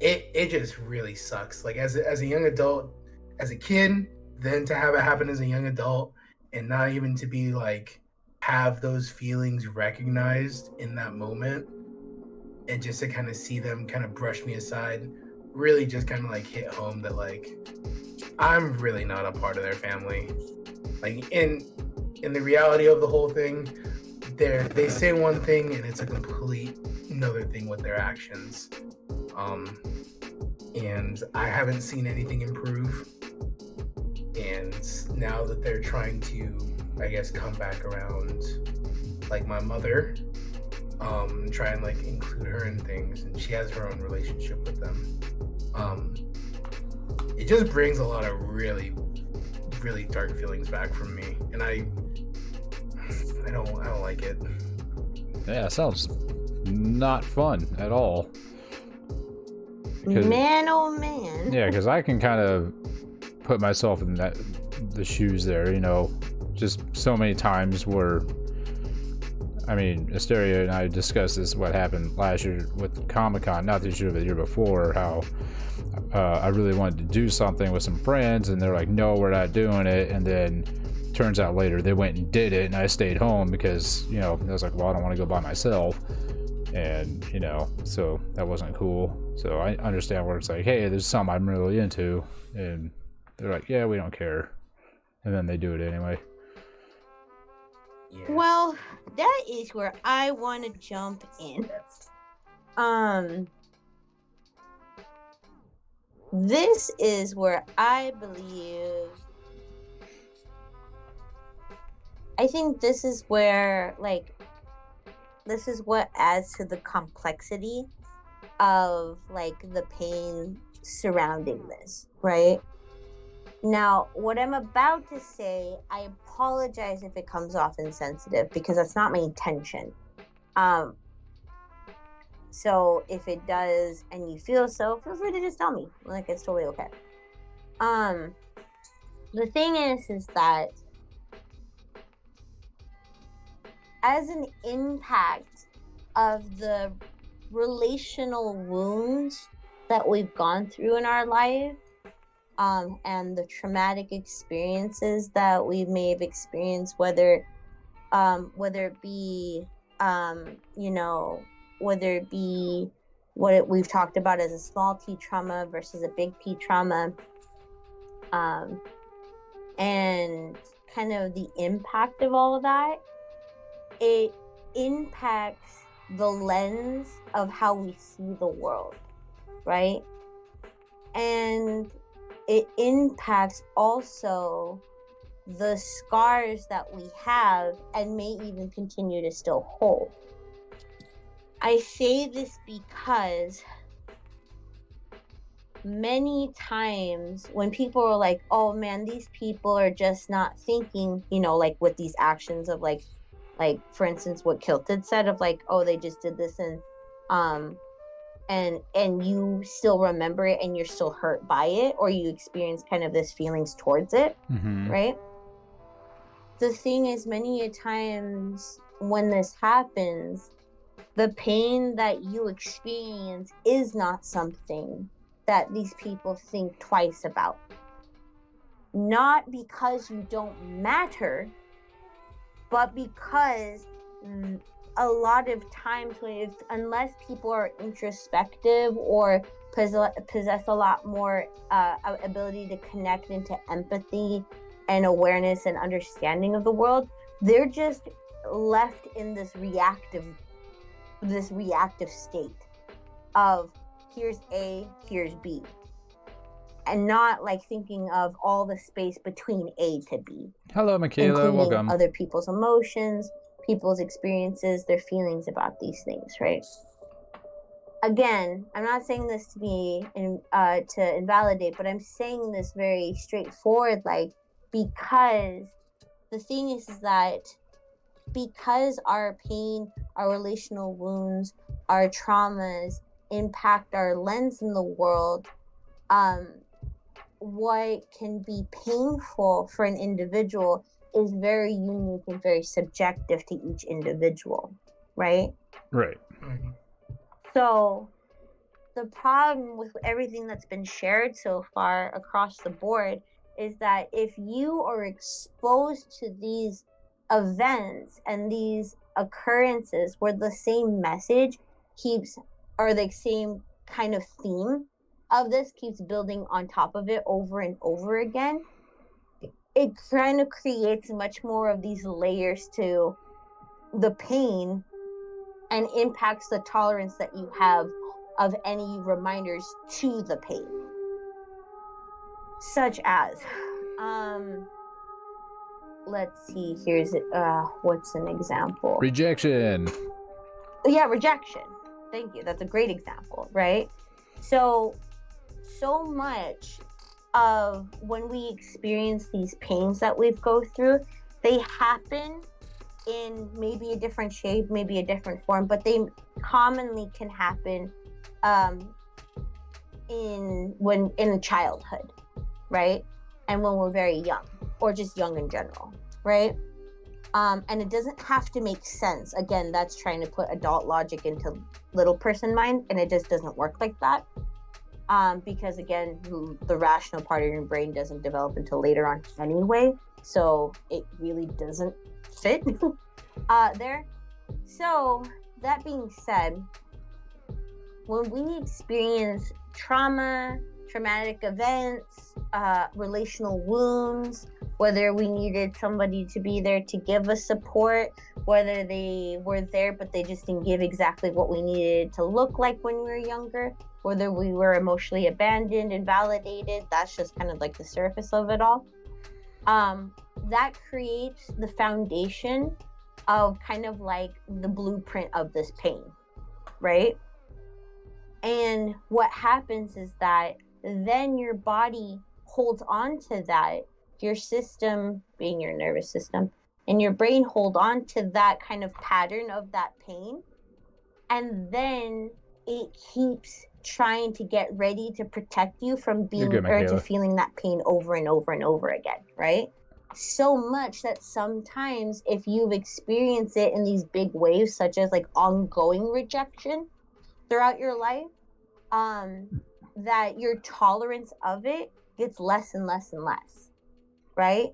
Speaker 3: it just really sucks. Like as a young adult, as a kid, then to have it happen as a young adult and not even to be like have those feelings recognized in that moment, and just to kind of see them kind of brush me aside really just kind of like hit home that like I'm really not a part of their family. Like in the reality of the whole thing, they say one thing and it's a complete another thing with their actions. And I haven't seen anything improve. And now that they're trying to, I guess, come back around, like my mother, try and like include her in things, and she has her own relationship with them. It just brings a lot of really, really dark feelings back from me, and I don't like it.
Speaker 1: Yeah, it sounds not fun at all.
Speaker 2: Man, oh man.
Speaker 1: Yeah, because I can kind of put myself in the shoes there, just so many times where, I mean, Asteria and I discussed this, what happened last year with Comic-Con, not this year, but the year before, how I really wanted to do something with some friends, and they're like, no, we're not doing it, and then turns out later they went and did it, and I stayed home because, I was like, well, I don't want to go by myself, and, so that wasn't cool. So I understand where it's like, hey, there's something I'm really into, and they're like, yeah, we don't care, and then they do it anyway.
Speaker 2: Yeah. Well, that is where I want to jump in. This is where I think this is where, like, this is what adds to the complexity of, like, the pain surrounding this, right? Now, what I'm about to say, I apologize if it comes off insensitive, because that's not my intention. So if it does and you feel so, feel free to just tell me. Like, it's totally okay. The thing is that as an impact of the relational wounds that we've gone through in our life, and the traumatic experiences that we may have experienced, whether it be, whether it be what we've talked about as a small T trauma versus a big P trauma, and kind of the impact of all of that, it impacts the lens of how we see the world, right? And it impacts also the scars that we have and may even continue to still hold. I say this because many times when people are like, oh man, these people are just not thinking, like with these actions of like for instance, what Kilted said of like, oh, they just did this and and you still remember it and you're still hurt by it, or you experience kind of this feelings towards it,
Speaker 1: Mm-hmm.
Speaker 2: right? The thing is, many a times when this happens, the pain that you experience is not something that these people think twice about. Not because you don't matter, but because a lot of times unless people are introspective or possess a lot more ability to connect into empathy and awareness and understanding of the world, they're just left in this reactive state of here's A, here's B, and not like thinking of all the space between A to B.
Speaker 1: Hello, Michaela.
Speaker 2: Including
Speaker 1: Welcome.
Speaker 2: other people's emotions, people's experiences, their feelings about these things, right? Again, I'm not saying this to be to invalidate, but I'm saying this very straightforward, like, because the thing is that because our pain, our relational wounds, our traumas impact our lens in the world, what can be painful for an individual is very unique and very subjective to each individual, right?
Speaker 1: Right.
Speaker 3: Mhm.
Speaker 2: So the problem with everything that's been shared so far across the board is that if you are exposed to these events and these occurrences where the same message keeps, or the same kind of theme of this keeps building on top of it over and over again, it kind of creates much more of these layers to the pain and impacts the tolerance that you have of any reminders to the pain. Such as, let's see, here's what's an example?
Speaker 1: Rejection.
Speaker 2: Yeah, rejection. Thank you. That's a great example, right? So much of when we experience these pains that we go through, they happen in maybe a different shape, maybe a different form, but they commonly can happen in childhood, right? And when we're very young, or just young in general, right? And it doesn't have to make sense. Again, that's trying to put adult logic into little person mind, and it just doesn't work like that. Because again, the rational part of your brain doesn't develop until later on anyway, so it really doesn't fit there. So that being said, when we experience traumatic events, relational wounds, whether we needed somebody to be there to give us support, whether they were there but they just didn't give exactly what we needed to look like when we were younger, whether we were emotionally abandoned and validated, that's just kind of like the surface of it all. That creates the foundation of kind of like the blueprint of this pain, right? And what happens is that then your body holds on to that, your system, being your nervous system, and your brain hold on to that kind of pattern of that pain. And then it keeps trying to get ready to protect you from being
Speaker 1: good,
Speaker 2: or to
Speaker 1: Michaela.
Speaker 2: feeling that pain over and over and over again, right? So much that sometimes if you've experienced it in these big waves, such as like ongoing rejection throughout your life, that your tolerance of it gets less and less and less, right?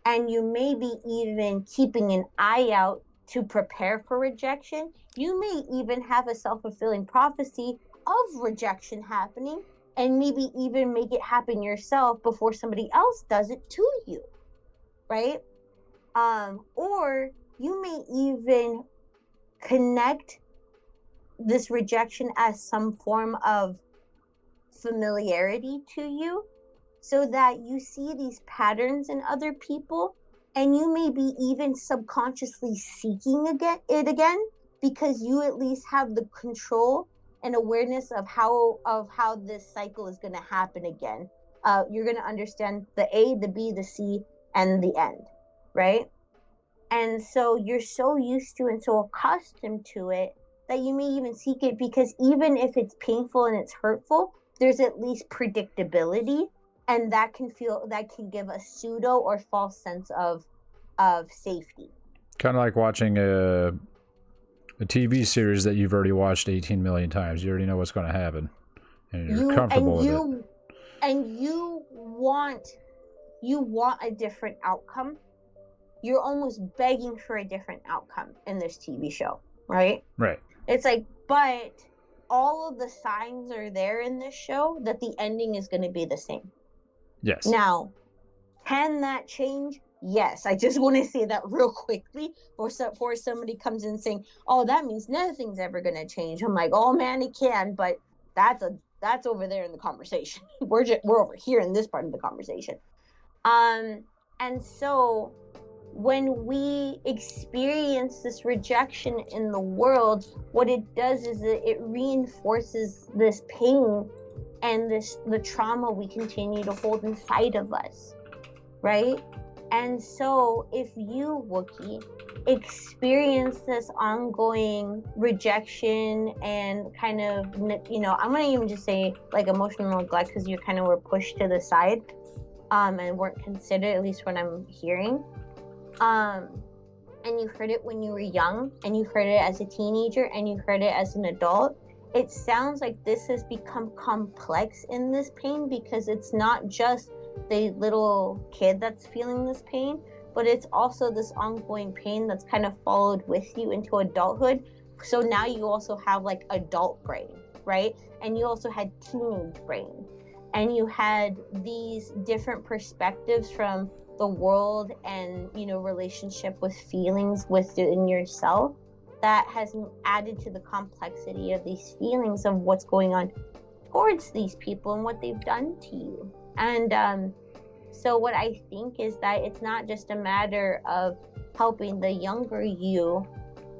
Speaker 2: And you may be even keeping an eye out to prepare for rejection. You may even have a self-fulfilling prophecy of rejection happening, and maybe even make it happen yourself before somebody else does it to you, right? Or you may even connect this rejection as some form of familiarity to you, so that you see these patterns in other people, and you may be even subconsciously seeking it again, because you at least have the control and awareness of how this cycle is going to happen again. You're going to understand the A, the B, the C, and the end, right? And so you're so used to and so accustomed to it that you may even seek it, because even if it's painful and it's hurtful, there's at least predictability, and that can give a pseudo or false sense of safety.
Speaker 1: Kind of like watching a TV series that you've already watched 18 million times. You already know what's going to happen, and you're comfortable with it.
Speaker 2: And you want a different outcome. You're almost begging for a different outcome in this TV show, right?
Speaker 1: Right.
Speaker 2: It's like, but all of the signs are there in this show that the ending is going to be the same.
Speaker 1: Yes.
Speaker 2: Now, can that change? Yes. I just want to say that real quickly before somebody comes in saying, "Oh, that means nothing's ever going to change." I'm like, "Oh man, it can," but that's over there in the conversation. We're over here in this part of the conversation. And so when we experience this rejection in the world, what it does is that it reinforces this pain and the trauma we continue to hold inside of us, right? And so if you, Wookie, experience this ongoing rejection and kind of, I'm going to even just say like emotional neglect, because you kind of were pushed to the side and weren't considered, at least what I'm hearing. And you heard it when you were young, and you heard it as a teenager, and you heard it as an adult. It sounds like this has become complex in this pain, because it's not just the little kid that's feeling this pain, but it's also this ongoing pain that's kind of followed with you into adulthood. So now you also have like adult brain, right? And you also had teenage brain, and you had these different perspectives from the world and, relationship with feelings within yourself that has added to the complexity of these feelings of what's going on towards these people and what they've done to you. And so what I think is that it's not just a matter of helping the younger you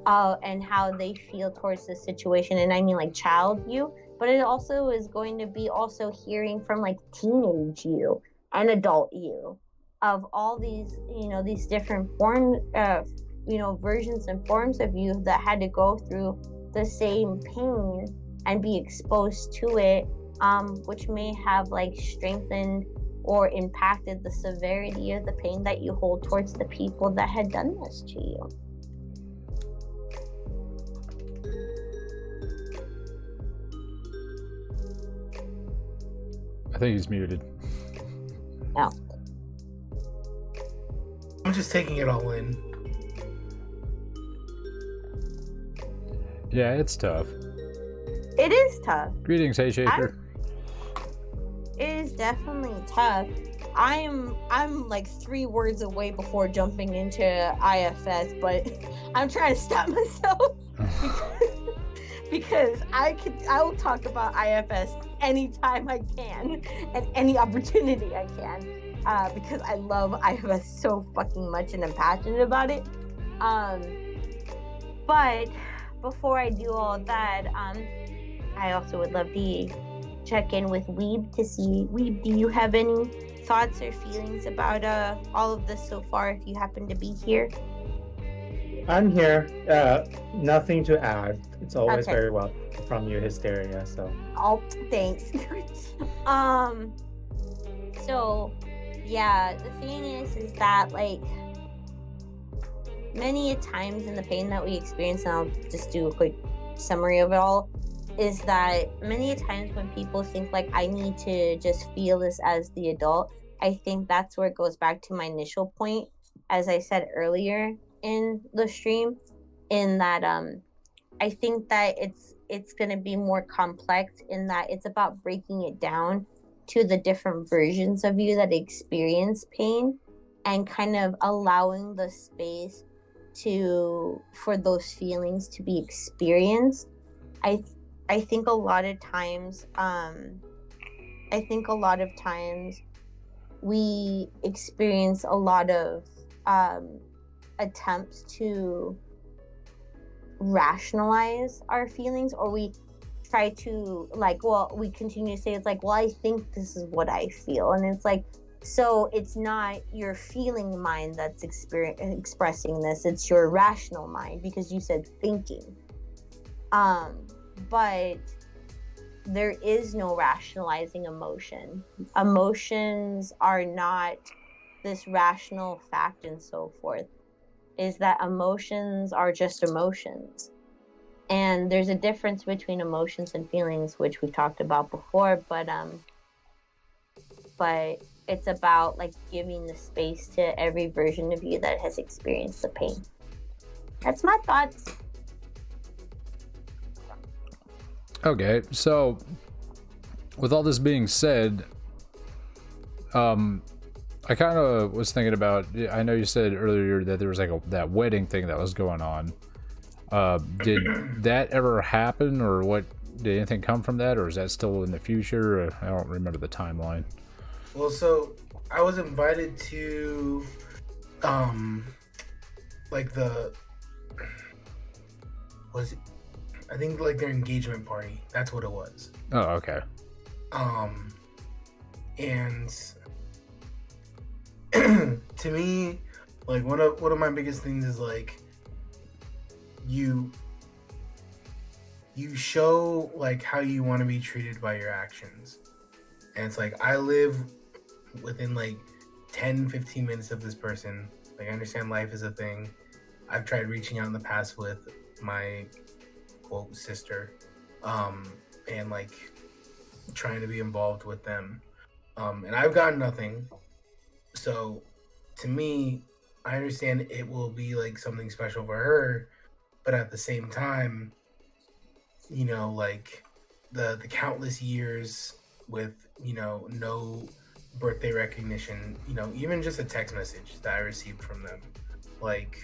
Speaker 2: and how they feel towards the situation, and I mean like child you, but it also is going to be also hearing from like teenage you and adult you of all these, these different versions and forms of you that had to go through the same pain and be exposed to it, which may have like strengthened or impacted the severity of the pain that you hold towards the people that had done this to you.
Speaker 1: I think he's muted.
Speaker 2: No.
Speaker 3: I'm just taking it all in.
Speaker 1: Yeah, it's tough.
Speaker 2: It is tough.
Speaker 1: Greetings, Hey Shaker.
Speaker 2: It is definitely tough. I'm like 3 words away before jumping into IFS, but I'm trying to stop myself because I will talk about IFS anytime I can and any opportunity I can, because I love IFS so fucking much and I'm passionate about it. But before I do all that, I also would love to check in with Weeb to see, Weeb, do you have any thoughts or feelings about all of this so far, if you happen to be here?
Speaker 4: I'm here. Nothing to add. It's always
Speaker 2: Okay.
Speaker 4: very well from you, Hysteria. So.
Speaker 2: Oh, thanks. So, yeah, the thing is that, like, many a times in the pain that we experience, and I'll just do a quick summary of it all, is that many a times when people think, like, I need to just feel this as the adult, I think that's where it goes back to my initial point, as I said earlier in the stream, in that I think that it's going to be more complex, in that it's about breaking it down to the different versions of you that experience pain and kind of allowing the space for those feelings to be experienced. I think a lot of times we experience a lot of attempts to rationalize our feelings, or we try to, like, we continue to say, it's like, well, I think this is what I feel, and it's like, so it's not your feeling mind that's expressing this, it's your rational mind, because you said thinking. But there is no rationalizing emotion. Emotions are not this rational fact and so forth. Is that emotions are just emotions. And there's a difference between emotions and feelings, which we've talked about before, but it's about like giving the space to every version of you that has experienced the pain. That's my thoughts.
Speaker 1: Okay, so with all this being said, I kind of was thinking about. I know you said earlier that there was like that wedding thing that was going on. Did that ever happen, or what? Did anything come from that, or is that still in the future? I don't remember the timeline.
Speaker 3: Well, so I was invited to, like was it? I think like their engagement party. That's what it was.
Speaker 1: Oh, okay.
Speaker 3: And to me, like one of my biggest things is like you show like how you want to be treated by your actions. And it's like I live within like 10-15 minutes of this person. Like I understand life is a thing. I've tried reaching out in the past with my quote sister, and like trying to be involved with them, and I've gotten nothing. So to me, I understand it will be like something special for her, but at the same time, you know, like the countless years with, you know, no birthday recognition, you know, even just a text message that I received from them, like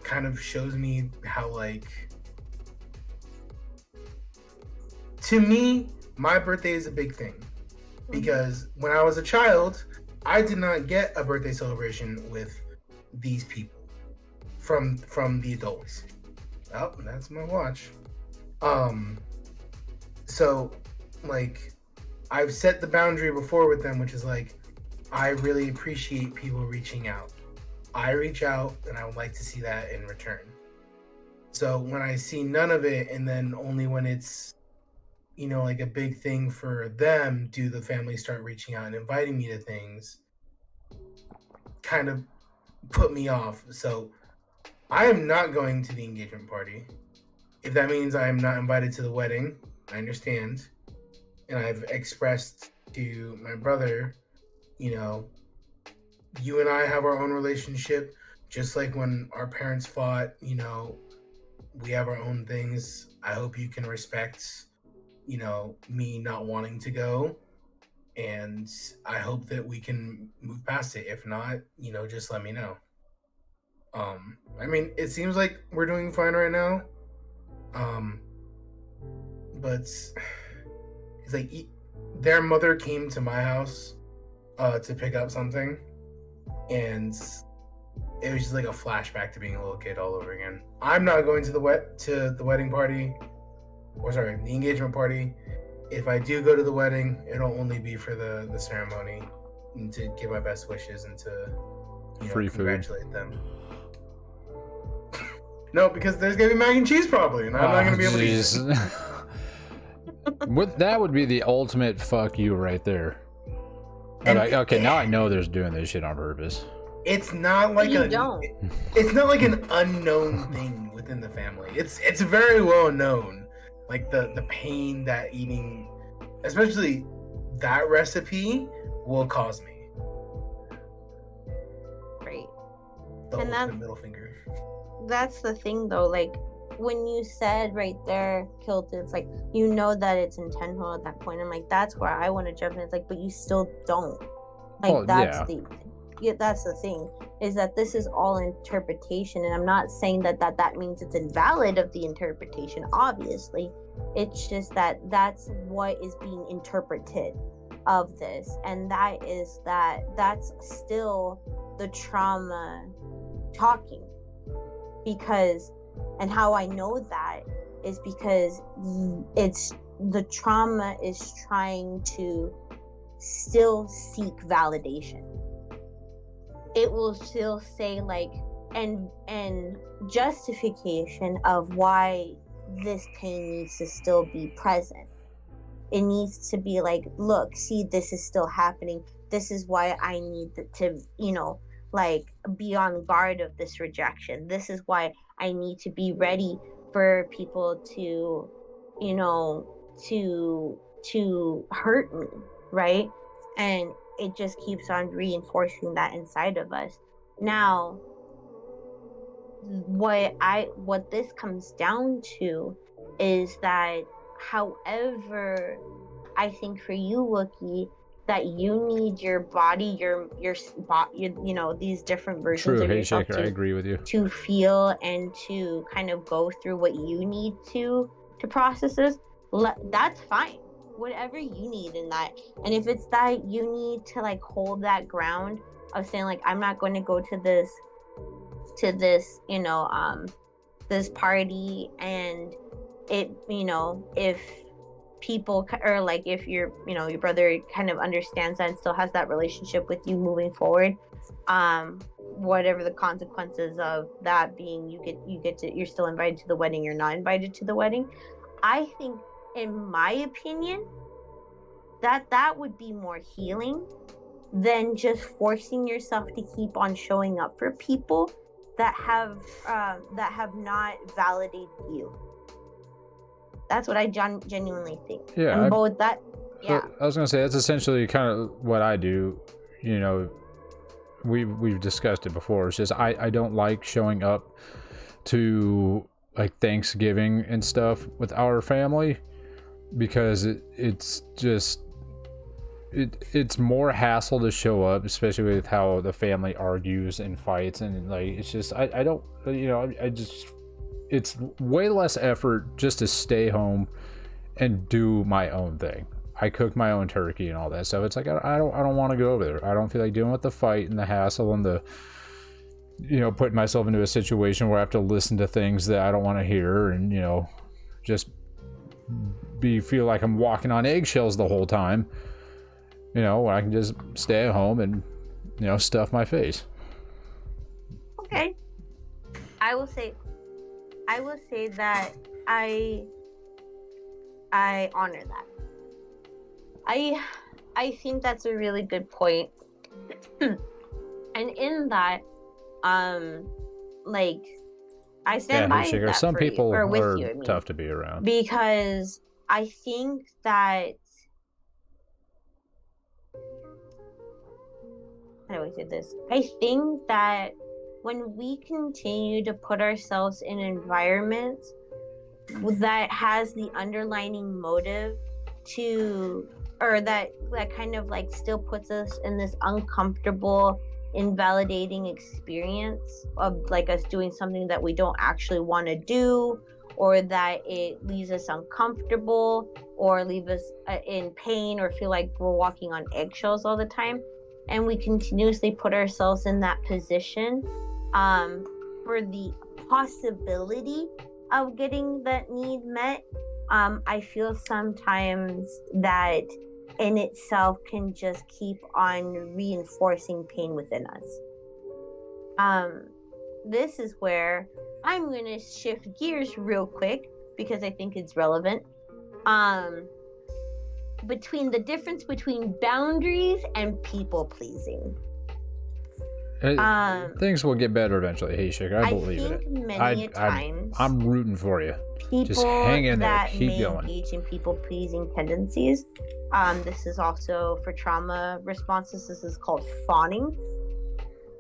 Speaker 3: kind of shows me how like, to me, my birthday is a big thing because when I was a child, I did not get a birthday celebration with these people from the adults. Oh, that's my watch. So like I've set the boundary before with them, which is like I really appreciate people reaching out. I reach out and I would like to see that in return. So when I see none of it, and then only when it's, you know, like a big thing for them, do the family start reaching out and inviting me to things, kind of put me off. So I am not going to the engagement party. If that means I am not invited to the wedding, I understand. And I've expressed to my brother, you know, you and I have our own relationship, just like when our parents fought, you know, we have our own things. I hope you can respect, you know, me not wanting to go. And I hope that we can move past it. If not, you know, just let me know. I mean, it seems like we're doing fine right now. But it's like their mother came to my house to pick up something, and it was just like a flashback to being a little kid all over again. I'm not going to the wedding party, or sorry, the engagement party. If I do go to the wedding, it'll only be for the ceremony and to give my best wishes and to, you know,
Speaker 1: Free food.
Speaker 3: congratulate them. No, because there's gonna be mac and cheese probably, and I'm not gonna be able to eat it.
Speaker 1: That would be the ultimate fuck you right there.
Speaker 3: And
Speaker 1: like, okay, now I know there's doing this shit on purpose.
Speaker 3: It's not like it's not like an unknown thing within the family. It's very well known, like the pain that eating, especially that recipe, will cause me.
Speaker 2: Right.
Speaker 3: The
Speaker 2: And
Speaker 3: ultimate middle finger.
Speaker 2: That's the thing though, like when you said right there, Kilton, it's like you know that it's intentional at that point. I'm like, that's where I want to jump in. It's like, but you still don't. Like that's the thing, is that this is all interpretation, and I'm not saying that means it's invalid of the interpretation, obviously. It's just that's what is being interpreted of this, and that's still the trauma talking. Because, and how I know that is because it's the trauma is trying to still seek validation. It will still say like and justification of why this pain needs to still be present. It needs to be like, look, see, this is still happening. This is why I need to, like, be on guard of this rejection. This is why I need to be ready for people to, to hurt me, right? And it just keeps on reinforcing that inside of us. Now, what this comes down to is that, however, I think for you, Wookie, that you need your body, your spot, these different versions
Speaker 1: True,
Speaker 2: of
Speaker 1: hey
Speaker 2: yourself
Speaker 1: Shaker, I agree with you.
Speaker 2: to feel and to kind of go through what you need to process this. That's fine. Whatever you need in that. And if it's that you need to like hold that ground of saying like, I'm not going to go to this this party, and it, if people, or like if your brother kind of understands that and still has that relationship with you moving forward, whatever the consequences of that being, you're still invited to the wedding, you're not invited to the wedding. I think, in my opinion, that would be more healing than just forcing yourself to keep on showing up for people that have not validated you. That's what I genuinely think.
Speaker 1: Yeah,
Speaker 2: and both that. Yeah,
Speaker 1: I was gonna say that's essentially kind of what I do. We've discussed it before. It's just I don't like showing up to like Thanksgiving and stuff with our family, because it's more hassle to show up, especially with how the family argues and fights, and like it's just I don't, I just, it's way less effort just to stay home and do my own thing. I cook my own turkey and all that stuff. It's like I don't want to go over there. I don't feel like dealing with the fight and the hassle and the putting myself into a situation where I have to listen to things that I don't want to hear, and just feel like I'm walking on eggshells the whole time. I can just stay at home and stuff my face.
Speaker 2: Okay. I will say that I honor that. I think that's a really good point. And in that, like, I stand by that.
Speaker 1: Some people
Speaker 2: or with
Speaker 1: are
Speaker 2: you,
Speaker 1: tough to be around,
Speaker 2: because I think that, how do I say this? I think that when we continue to put ourselves in environments that has the underlining motive to, or that kind of like still puts us in this uncomfortable, invalidating experience of like us doing something that we don't actually want to do, or that it leaves us uncomfortable, or leave us in pain, or feel like we're walking on eggshells all the time, and we continuously put ourselves in that position for the possibility of getting that need met, I feel sometimes that in itself can just keep on reinforcing pain within us. This is where I'm going to shift gears real quick, because I think it's relevant. Between the difference between boundaries and people pleasing.
Speaker 1: Things will get better eventually. Hey, Shaker, I believe in it.
Speaker 2: Many times,
Speaker 1: I'm rooting for you.
Speaker 2: People
Speaker 1: just hang in there.
Speaker 2: that
Speaker 1: Keep
Speaker 2: may
Speaker 1: going.
Speaker 2: engage in people-pleasing tendencies. This is also for trauma responses. This is called fawning.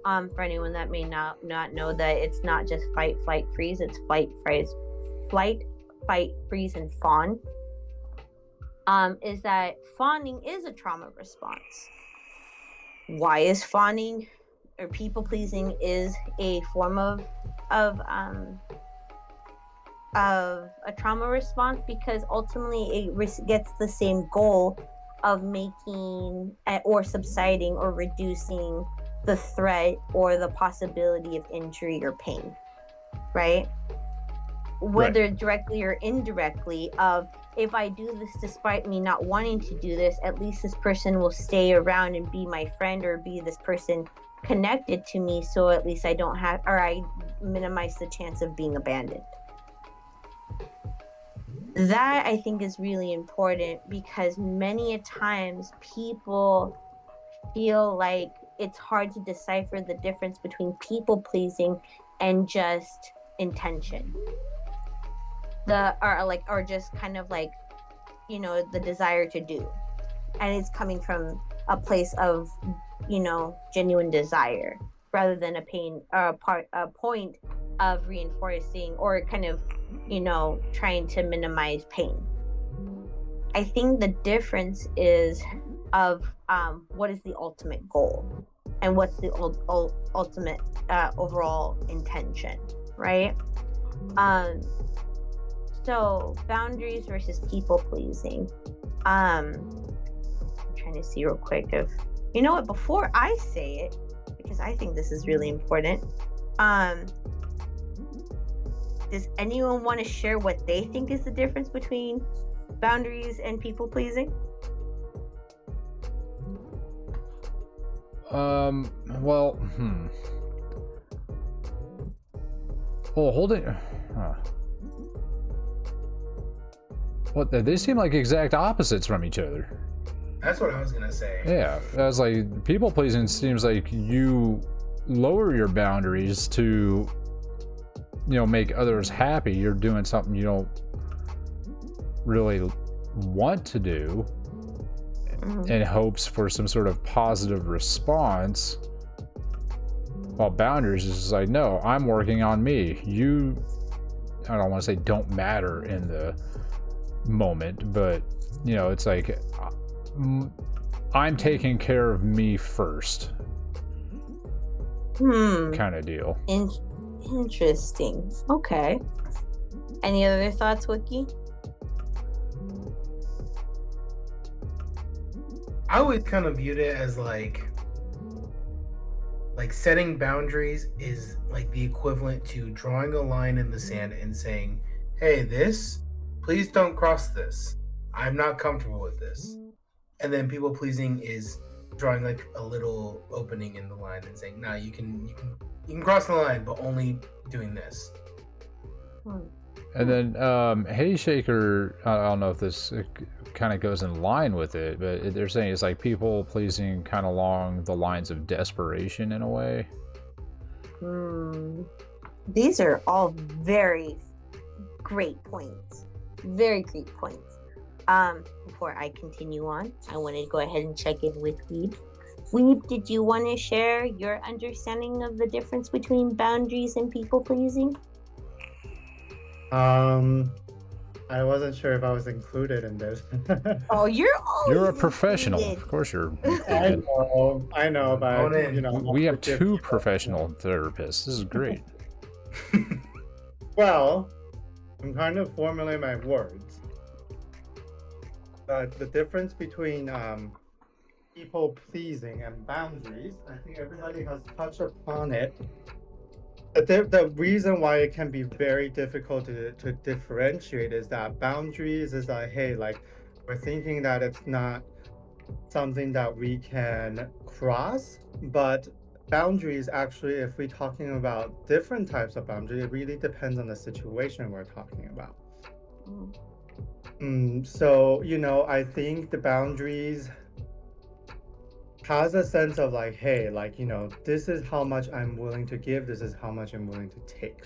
Speaker 2: For anyone that may not know, that it's not just fight, flight, freeze. It's flight, fight, freeze, and fawn. Is that fawning is a trauma response. Why is fawning or people pleasing is a form of a trauma response? Because ultimately it gets the same goal of making or subsiding or reducing the threat or the possibility of injury or pain, right? Whether directly or indirectly, of if I do this despite me not wanting to do this, at least this person will stay around and be my friend, or be this person connected to me, so at least I don't have, or I minimize the chance of being abandoned. That I think is really important because many a times people feel like it's hard to decipher the difference between people pleasing and just intention. Or just kind of like, you know, the desire to do. And it's coming from a place of, you know, genuine desire rather than a point of reinforcing or kind of, you know, trying to minimize pain. I think the difference is of what is the ultimate goal and what's the ultimate overall intention, right? So boundaries versus people pleasing. I'm trying to see real quick if, you know what, before I say it, because I think this is really important. Does anyone want to share what they think is the difference between boundaries and people pleasing?
Speaker 1: Well, Well, holding. What? They seem like exact opposites from each other.
Speaker 3: That's what I was gonna say.
Speaker 1: Yeah, I was like, people pleasing seems like you lower your boundaries to, you know, make others happy. You're doing something you don't really want to do in hopes for some sort of positive response. While boundaries is just like, no, I'm working on me. You, I don't want to say don't matter in the moment, but, you know, it's like, I'm taking care of me first. Kind of deal.
Speaker 2: Interesting. Okay. Any other thoughts, Wookie?
Speaker 3: I always kind of viewed it as like setting boundaries is like the equivalent to drawing a line in the sand and saying, hey, please don't cross this. I'm not comfortable with this. And then people pleasing is drawing like a little opening in the line and saying, no, you can cross the line, but only doing this.
Speaker 1: And then Hayshaker, I don't know if this kind of goes in line with it, but they're saying it's like people pleasing kind of along the lines of desperation in a way.
Speaker 2: These are all very great points. Very great points. Before I continue on, I want to go ahead and check in with Weeb. Weeb, did you want to share your understanding of the difference between boundaries and people pleasing?
Speaker 4: I wasn't sure if I was included in this.
Speaker 2: Oh, you're
Speaker 1: a professional.
Speaker 2: included.
Speaker 1: Of course you're
Speaker 4: I know, but you know,
Speaker 1: we have two professional therapists. This is great.
Speaker 4: Well, I'm kind of formulating my words. But the difference between people pleasing and boundaries, I think everybody has touched upon it. The reason why it can be very difficult to differentiate is that boundaries is like, hey, like we're thinking that it's not something that we can cross, but boundaries actually, if we're talking about different types of boundaries, it really depends on the situation we're talking about. So, you know, I think the boundaries has a sense of like, hey, like, you know, this is how much I'm willing to give, this is how much I'm willing to take.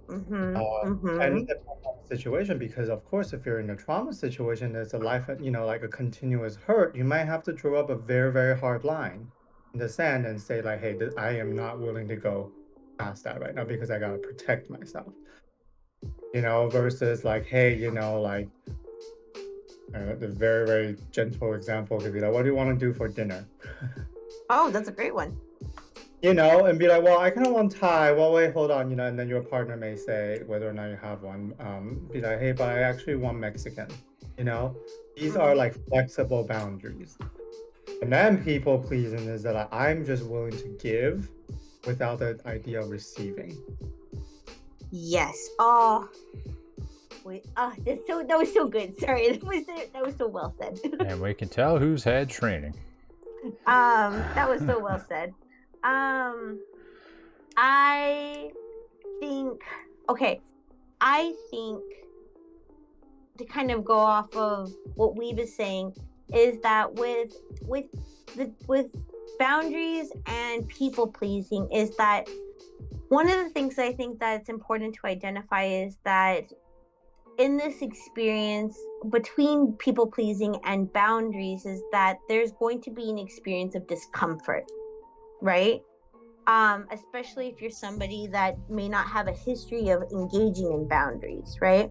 Speaker 4: And it depends on the situation, because of course, if you're in a trauma situation, there's a life, you know, like a continuous hurt, you might have to draw up a very, very hard line in the sand and say like, hey, I am not willing to go past that right now because I gotta protect myself. You know, versus like, hey, you know, like, the very, very gentle example could be like, what do you want to do for dinner?
Speaker 2: Oh, that's a great one.
Speaker 4: You know, and be like, well, I kind of want Thai. Well, wait, hold on, you know, and then your partner may say, whether or not you have one, be like, hey, but I actually want Mexican. You know, these are like flexible boundaries. And then people pleasing is that like, I'm just willing to give without the idea of receiving.
Speaker 2: Yes. Oh. Wait, that was so good. Sorry, that was so well said.
Speaker 1: And we can tell who's had training.
Speaker 2: That was so well said. I think to kind of go off of what we was saying is that with boundaries and people pleasing is that one of the things I think that it's important to identify is that in this experience between people pleasing and boundaries is that there's going to be an experience of discomfort, right? Especially if you're somebody that may not have a history of engaging in boundaries, right?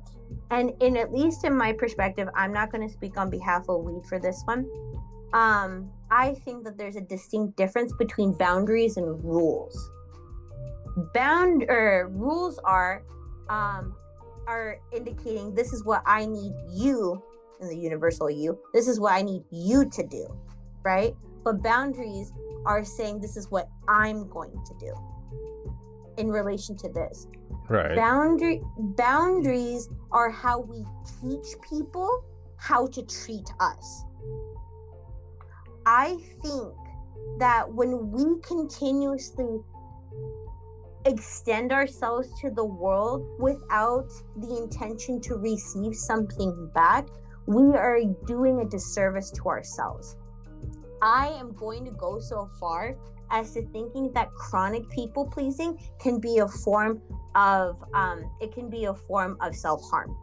Speaker 2: And in at least in my perspective, I'm not going to speak on behalf of weed for this one. I think that there's a distinct difference between boundaries and rules. Rules are indicating this is what I need you, in the universal you, this is what I need you to do, right? But boundaries are saying this is what I'm going to do in relation to this.
Speaker 1: Right.
Speaker 2: Boundaries are how we teach people how to treat us. I think that when we continuously extend ourselves to the world without the intention to receive something back, we are doing a disservice to ourselves. I am going to go so far as to thinking that chronic people pleasing can be a form of self-harm,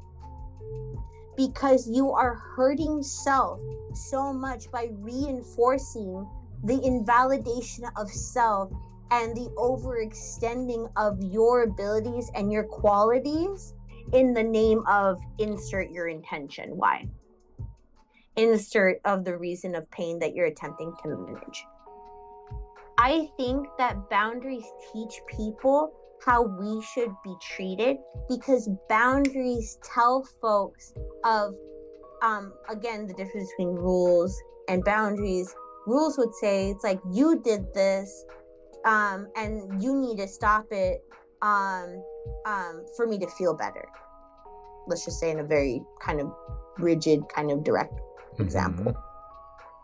Speaker 2: because you are hurting self so much by reinforcing the invalidation of self and the overextending of your abilities and your qualities in the name of insert your intention. Why? Insert of the reason of pain that you're attempting to manage. I think that boundaries teach people how we should be treated, because boundaries tell folks of, again, the difference between rules and boundaries. Rules would say, it's like, you did this, and you need to stop it for me to feel better. Let's just say in a very kind of rigid, kind of direct example.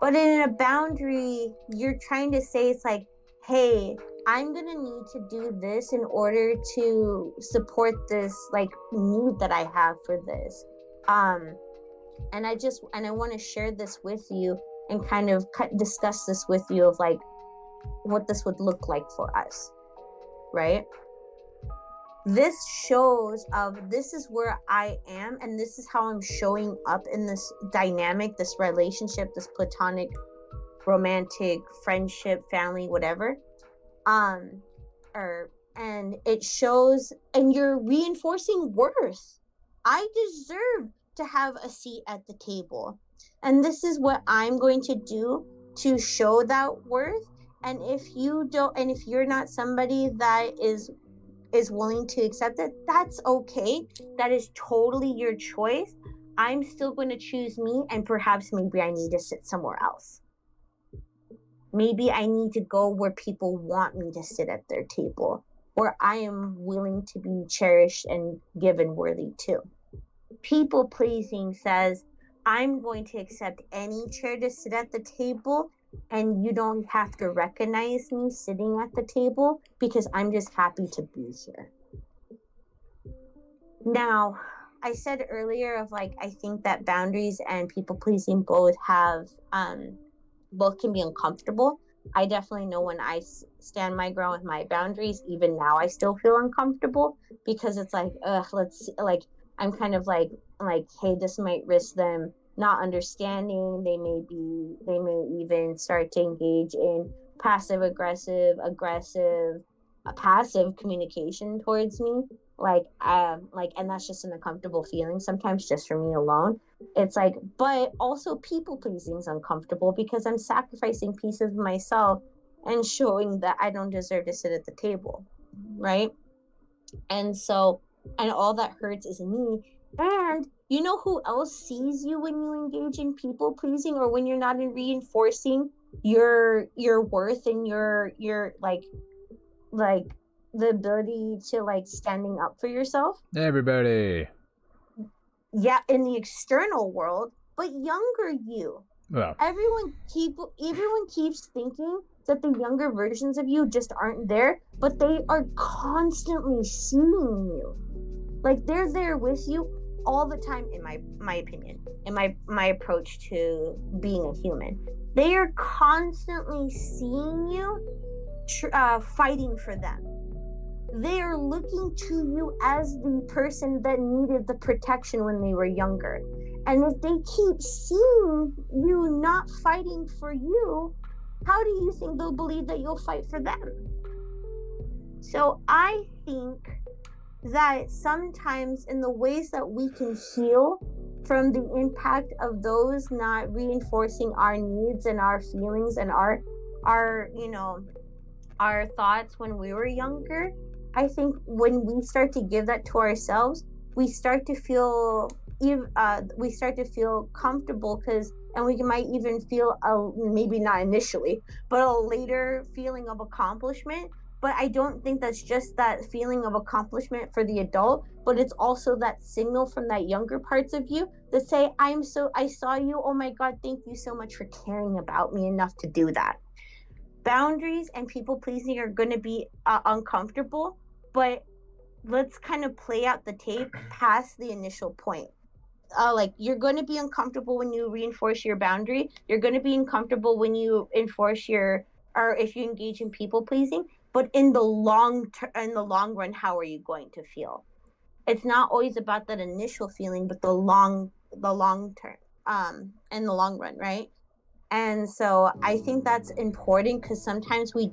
Speaker 2: But in a boundary, you're trying to say, it's like, hey, I'm gonna need to do this in order to support this like need that I have for this. And I want to share this with you and kind of discuss this with you of like what this would look like for us, right? This shows of this is where I am, and this is how I'm showing up in this dynamic, this relationship, this platonic, romantic, friendship, family, whatever. And it shows, and you're reinforcing worth. I deserve to have a seat at the table, and this is what I'm going to do to show that worth. And if you don't, and if you're not somebody that is willing to accept it, that's okay. That is totally your choice. I'm still going to choose me, and perhaps maybe I need to sit somewhere else. Maybe I need to go where people want me to sit at their table, where I am willing to be cherished and given worthy too. People pleasing says, I'm going to accept any chair to sit at the table, and you don't have to recognize me sitting at the table because I'm just happy to be here. Now, I said earlier of like, I think that boundaries and people pleasing both can be uncomfortable. I definitely know when I stand my ground with my boundaries, even now I still feel uncomfortable because it's like, I'm kind of like, hey, this might risk them not understanding. They may even start to engage in passive aggressive, passive communication towards me. And that's just an uncomfortable feeling sometimes just for me alone. It's like, but also people pleasing is uncomfortable because I'm sacrificing pieces of myself and showing that I don't deserve to sit at the table, right? And so, and all that hurts is me. And you know who else sees you when you engage in people pleasing, or when you're not in reinforcing your worth and your like the ability to like standing up for yourself?
Speaker 1: Everybody.
Speaker 2: Yeah, in the external world, but younger you.
Speaker 1: Well,
Speaker 2: Everyone keeps thinking that the younger versions of you just aren't there, but they are constantly seeing you. Like they're there with you all the time, in my opinion, in my approach to being a human. They are constantly seeing you fighting for them. They are looking to you as the person that needed the protection when they were younger. And if they keep seeing you not fighting for you, how do you think they'll believe that you'll fight for them? So I think that sometimes in the ways that we can heal from the impact of those not reinforcing our needs and our feelings and our thoughts when we were younger, I think when we start to give that to ourselves, we start to feel comfortable, and we might even feel maybe not initially, but a later feeling of accomplishment. But I don't think that's just that feeling of accomplishment for the adult, but it's also that signal from that younger parts of you that say, I saw you, oh my God, thank you so much for caring about me enough to do that. Boundaries and people pleasing are going to be uncomfortable, but let's kind of play out the tape past the initial point. Like, you're going to be uncomfortable when you reinforce your boundary. You're going to be uncomfortable when you or if you engage in people pleasing. But in the long run, how are you going to feel? It's not always about that initial feeling, but the long term, in the long run, right? And so I think that's important, because sometimes we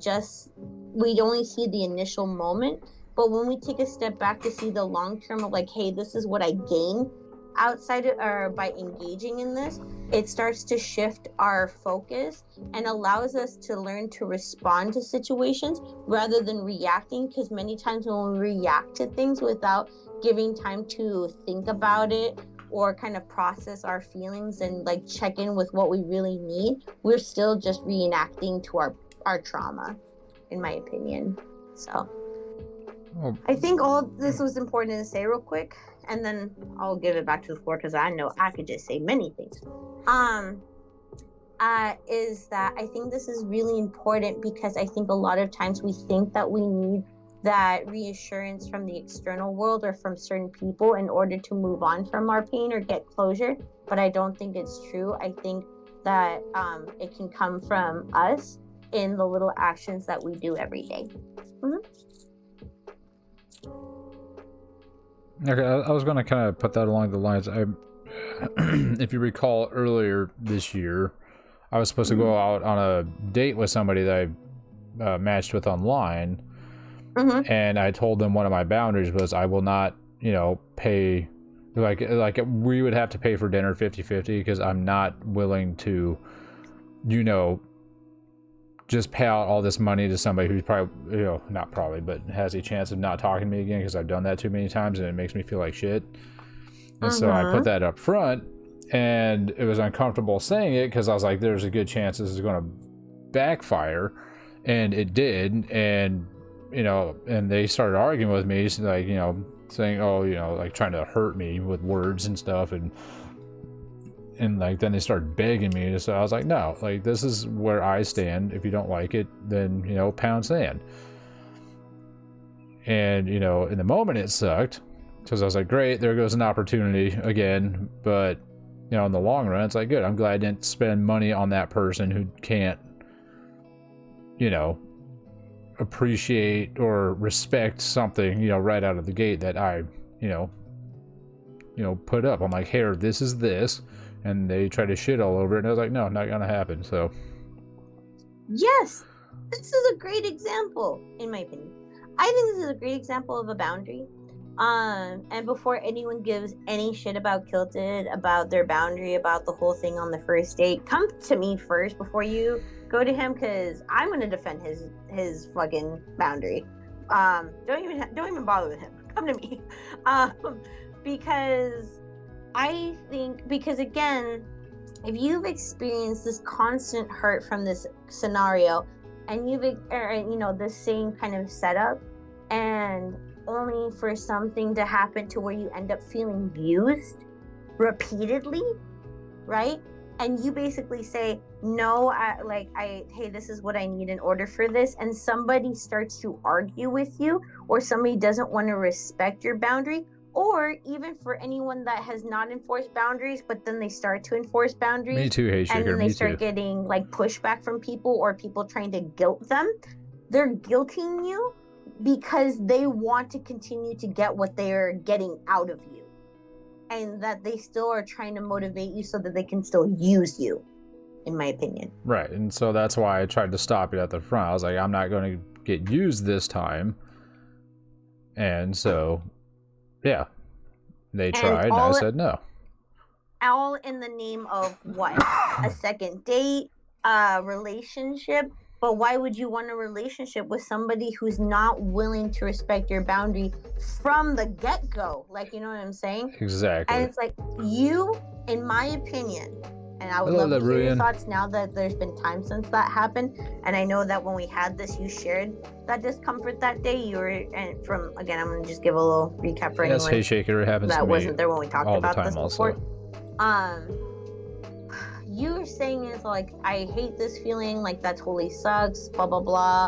Speaker 2: only see the initial moment, but when we take a step back to see the long term of like, hey, this is what I gain outside of, or by engaging in this, it starts to shift our focus and allows us to learn to respond to situations rather than reacting. Because many times when we react to things without giving time to think about it or kind of process our feelings and like check in with what we really need, we're still just reenacting to our trauma, in my opinion. So I think all this was important to say real quick, and then I'll give it back to the floor, because I know I could just say many things. Is that I think this is really important, because I think a lot of times we think that we need that reassurance from the external world or from certain people in order to move on from our pain or get closure, but I don't think it's true. I think that it can come from us in the little actions that we do every day. Mm-hmm.
Speaker 1: Okay, I was going to kind of put that along the lines. If you recall, earlier this year, I was supposed to go out on a date with somebody that I matched with online, and I told them one of my boundaries was I will not, pay, like we would have to pay for dinner 50-50, because I'm not willing to, just pay out all this money to somebody who's probably, not probably, but has a chance of not talking to me again, because I've done that too many times and it makes me feel like shit. And so I put that up front, and it was uncomfortable saying it, because I was like, there's a good chance this is going to backfire, and it did. And and they started arguing with me, like, saying, oh, like trying to hurt me with words and stuff, and like then they started begging me. So I was like, no, like, this is where I stand. If you don't like it, then pound sand. And in the moment it sucked, because I was like, great, there goes an opportunity again. But in the long run, it's like, good, I'm glad I didn't spend money on that person who can't appreciate or respect something right out of the gate that I put up. I'm like, here, this is this, and they try to shit all over it, and I was like, no, not gonna happen. So
Speaker 2: yes, this is a great example, in my opinion. I think this is a great example of a boundary. And before anyone gives any shit about Kilted, about their boundary, about the whole thing on the first date, come to me first before you go to him, because I'm gonna defend his fucking boundary. Don't even bother with him. Come to me, because again, if you've experienced this constant hurt from this scenario, and you've this same kind of setup, and only for something to happen to where you end up feeling used repeatedly, right? And you basically say, no, hey, this is what I need in order for this, and somebody starts to argue with you, or somebody doesn't want to respect your boundary, or even for anyone that has not enforced boundaries, but then they start to enforce boundaries.
Speaker 1: Me too, Hey
Speaker 2: And
Speaker 1: Shaker,
Speaker 2: then they
Speaker 1: me
Speaker 2: start
Speaker 1: too.
Speaker 2: getting like pushback from people or people trying to guilt them. They're guilting you because they want to continue to get what they're getting out of you. And that they still are trying to motivate you so that they can still use you, in my opinion.
Speaker 1: Right, and so that's why I tried to stop it at the front. I was like, I'm not going to get used this time. And so, yeah, they tried, and I said no.
Speaker 2: All in the name of what? A second date, a relationship. But why would you want a relationship with somebody who's not willing to respect your boundary from the get-go? Like, you know what I'm saying?
Speaker 1: Exactly.
Speaker 2: And it's like, you, in my opinion, and I would love to hear your thoughts now that there's been time since that happened. And I know that when we had this, you shared that discomfort that day. You were, and from, again, I'm going to just give a little recap for anyone
Speaker 1: Hey Shaker, it happens
Speaker 2: that
Speaker 1: to me
Speaker 2: wasn't there when we talked
Speaker 1: all the
Speaker 2: about
Speaker 1: time
Speaker 2: this
Speaker 1: also.
Speaker 2: before. You were saying is like, I hate this feeling, like that totally sucks, blah blah blah,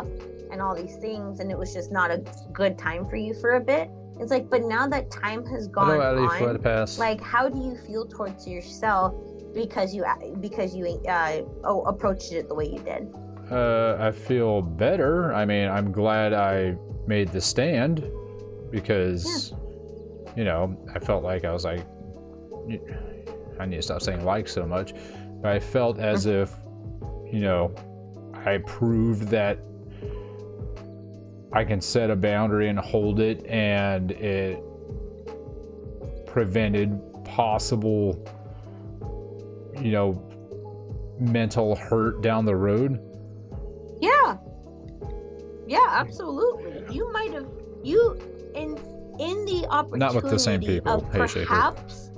Speaker 2: and all these things, and it was just not a good time for you for a bit. It's like, but now that time has gone on, like, how do you feel towards yourself because you approached it the way you did?
Speaker 1: I feel better. I mean, I'm glad I made the stand because, you know, I felt like I was like, I need to stop saying like so much. But I felt as if, you know, I proved that I can set a boundary and hold it, and it prevented possible, you know, mental hurt down the road.
Speaker 2: Yeah, absolutely. You might have in the opportunity
Speaker 1: not with the same people,
Speaker 2: of perhaps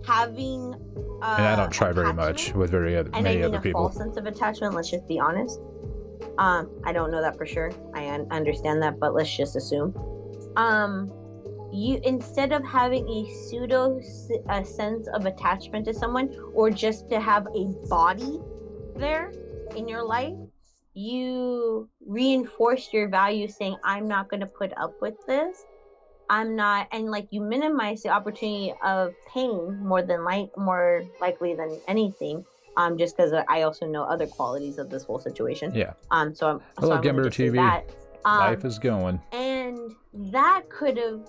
Speaker 2: having
Speaker 1: and I don't try very much with many other people.
Speaker 2: False sense of attachment, let's just be honest. I don't know that for sure. I understand that, but let's just assume. You, instead of having a sense of attachment to someone, or just to have a body there in your life, you reinforced your value, saying, I'm not going to put up with this. I'm not, and like, you minimize the opportunity of pain more likely than anything. Just because I also know other qualities of this whole situation.
Speaker 1: Yeah.
Speaker 2: So
Speaker 1: Hello,
Speaker 2: I'm
Speaker 1: Gimber TV. Life is going.
Speaker 2: And that could have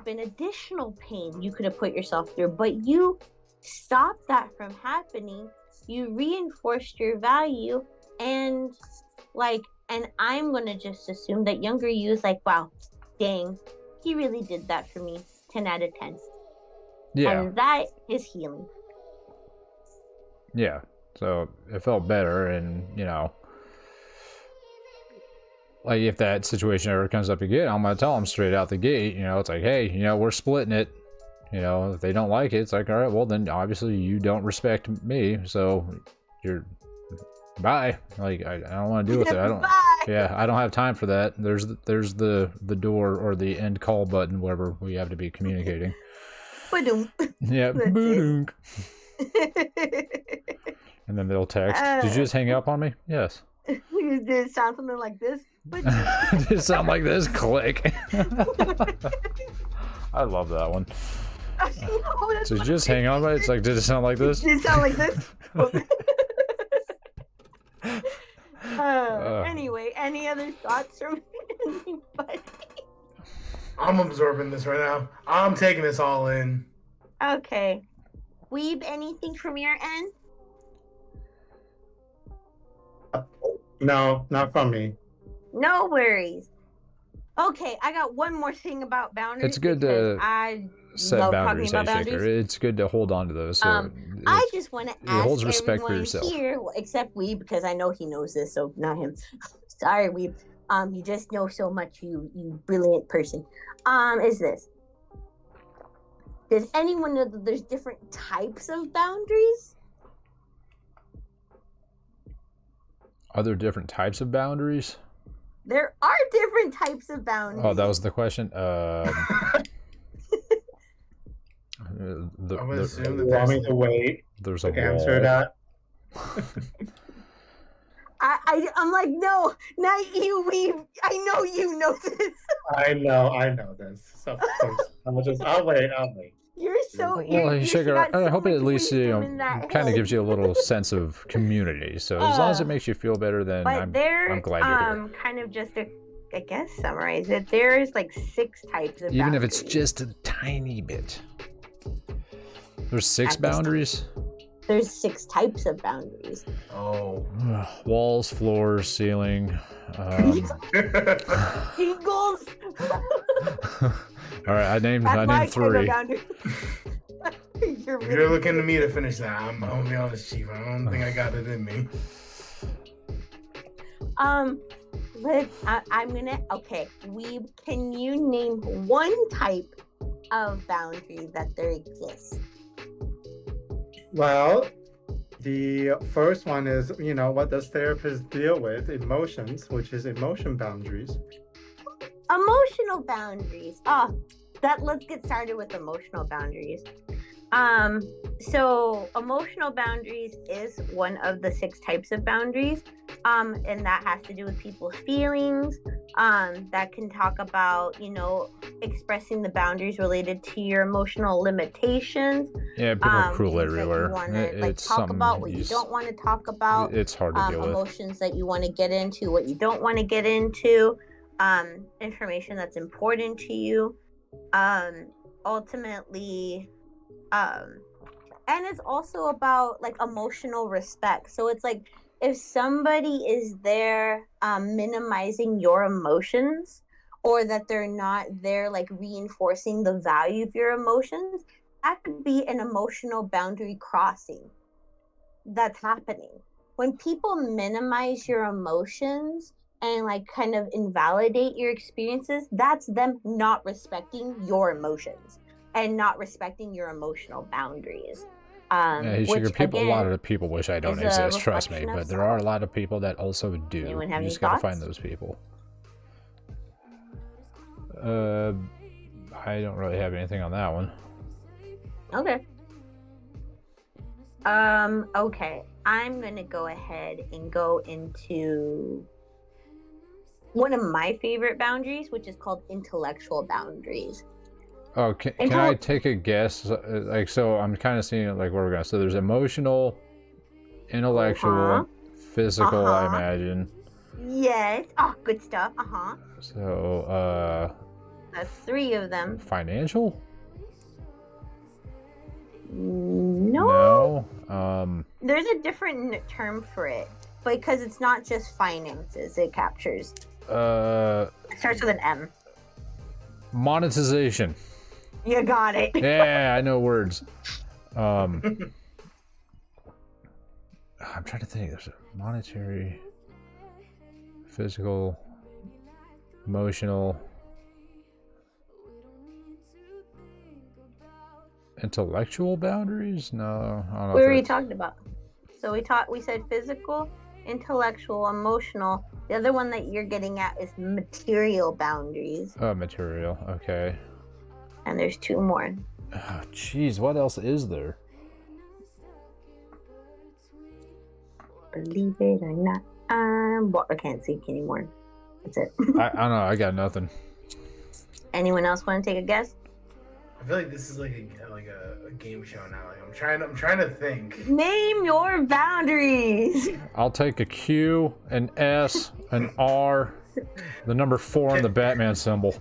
Speaker 2: been additional pain you could have put yourself through, but you stopped that from happening. You reinforced your value, and I'm gonna just assume that younger you is like, wow, dang, he really did that for me. 10 out of 10.
Speaker 1: Yeah.
Speaker 2: And that is healing.
Speaker 1: Yeah. So it felt better, and, you know, like, if that situation ever comes up again, I'm gonna tell them straight out the gate. You know, it's like, hey, you know, we're splitting it. You know, if they don't like it, it's like, all right, well, then obviously you don't respect me, so you're bye. Like, I don't want to deal with it. I don't. Yeah, I don't have time for that. There's the door or the end call button wherever we have to be communicating.
Speaker 2: Ba-doom.
Speaker 1: Yeah. Ba-doom. And then they'll text. Did you just hang up on me? Yes.
Speaker 2: Did it sound something like this?
Speaker 1: Did it sound like this? Click. I love that one. So you just hang on, it's like, did it sound like this?
Speaker 2: Did it sound like this? Anyway, any other thoughts from anybody?
Speaker 3: I'm absorbing this right now. I'm taking this all in.
Speaker 2: Okay. Weeb, anything from your end?
Speaker 4: No, not from me.
Speaker 2: No worries. Okay, I got one more thing about boundaries.
Speaker 1: It's good to set boundaries,
Speaker 2: boundaries.
Speaker 1: It's good to hold on to those. So
Speaker 2: I just want to ask
Speaker 1: holds respect for yourself.
Speaker 2: Here, except Weeb, because I know he knows this, so not him. Sorry, Weeb. You just know so much, you brilliant person. Is this? Does anyone know that there's different types of boundaries?
Speaker 1: Are there different types of boundaries?
Speaker 2: There are different types of boundaries.
Speaker 1: Oh, that was the question.
Speaker 3: I would assume that
Speaker 4: you want me to wait
Speaker 1: there's a
Speaker 4: to answer
Speaker 1: wall.
Speaker 4: that.
Speaker 2: I'm like, no, not you, Weeb. I know you know this.
Speaker 4: I know this. Of course. I'll wait.
Speaker 2: You're so
Speaker 1: Well,
Speaker 2: you
Speaker 1: Sugar,
Speaker 2: got
Speaker 1: I
Speaker 2: so
Speaker 1: hope it
Speaker 2: much
Speaker 1: at least
Speaker 2: wisdom in that
Speaker 1: kind of
Speaker 2: head.
Speaker 1: gives you a little sense of community. So as long as it makes you feel better, then
Speaker 2: But
Speaker 1: I'm
Speaker 2: there,
Speaker 1: glad you're here.
Speaker 2: kind of just to, I guess, summarize it. There's like 6 types of
Speaker 1: Even if
Speaker 2: boundaries.
Speaker 1: it's just a tiny bit. There's 6
Speaker 2: At this time.
Speaker 1: boundaries.
Speaker 2: There's 6 types of boundaries.
Speaker 3: Oh.
Speaker 1: Walls, floors, ceiling.
Speaker 2: Eagles.
Speaker 1: All right, I named
Speaker 2: That's my type
Speaker 1: 3.
Speaker 2: of boundary. You're
Speaker 3: If you're looking to me to finish that, I'm gonna be honest, Chief. I don't think I got it in me.
Speaker 2: I'm gonna. Okay, can you name one type of boundary that there exists?
Speaker 4: Well, the first one is, what does therapist deal with? Emotions, which is emotion boundaries.
Speaker 2: Emotional boundaries. Let's get started with emotional boundaries. So emotional boundaries is one of the 6 types of boundaries. And that has to do with people's feelings. That can talk about, expressing the boundaries related to your emotional limitations.
Speaker 1: Yeah, people are cruel
Speaker 2: things that
Speaker 1: everywhere.
Speaker 2: you want to
Speaker 1: It's
Speaker 2: talk
Speaker 1: something
Speaker 2: about, what you don't want to talk about.
Speaker 1: It's hard to deal with.
Speaker 2: Emotions that you want to get into, what you don't want to get into. Information that's important to you. Ultimately, and it's also about like emotional respect. So it's like if somebody is there minimizing your emotions, or that they're not there like reinforcing the value of your emotions, that could be an emotional boundary crossing that's happening. When people minimize your emotions and like kind of invalidate your experiences, that's them not respecting your emotions and not respecting your emotional boundaries.
Speaker 1: Yeah, Sugar,
Speaker 2: Which,
Speaker 1: a lot of people wish I don't
Speaker 2: is a
Speaker 1: exist, trust me,
Speaker 2: reflection of
Speaker 1: but there are a
Speaker 2: self.
Speaker 1: lot of people that also do.
Speaker 2: Anyone have
Speaker 1: You
Speaker 2: any
Speaker 1: just gotta
Speaker 2: thoughts?
Speaker 1: find those people. I don't really have anything on that one.
Speaker 2: Okay. Okay. I'm gonna go ahead and go into one of my favorite boundaries, which is called intellectual boundaries.
Speaker 1: Oh, can I take a guess? Like, so I'm kind of seeing it like where we're going. So there's emotional, intellectual, physical, I imagine.
Speaker 2: Yes. Oh, good stuff.
Speaker 1: So,
Speaker 2: That's 3 of them.
Speaker 1: financial?
Speaker 2: No.
Speaker 1: No.
Speaker 2: There's a different term for it because it's not just finances. It captures. It starts with an M.
Speaker 1: Monetization.
Speaker 2: You got it.
Speaker 1: Yeah, I know words. I'm trying to think. There's a monetary, physical, emotional, intellectual boundaries? No, I don't know.
Speaker 2: What were you talking about? So we said physical, intellectual, emotional. The other one that you're getting at is material boundaries.
Speaker 1: Oh, material. Okay.
Speaker 2: And there's 2 more.
Speaker 1: Oh, jeez, what else is there?
Speaker 2: Believe it or not. Well, I can't think anymore. That's it.
Speaker 1: I don't know. I got nothing.
Speaker 2: Anyone else want to take a guess?
Speaker 3: I feel like this is like a game show now. Like I'm trying to think.
Speaker 2: Name your boundaries.
Speaker 1: I'll take a Q, an S, an R, the number 4 on the Batman symbol.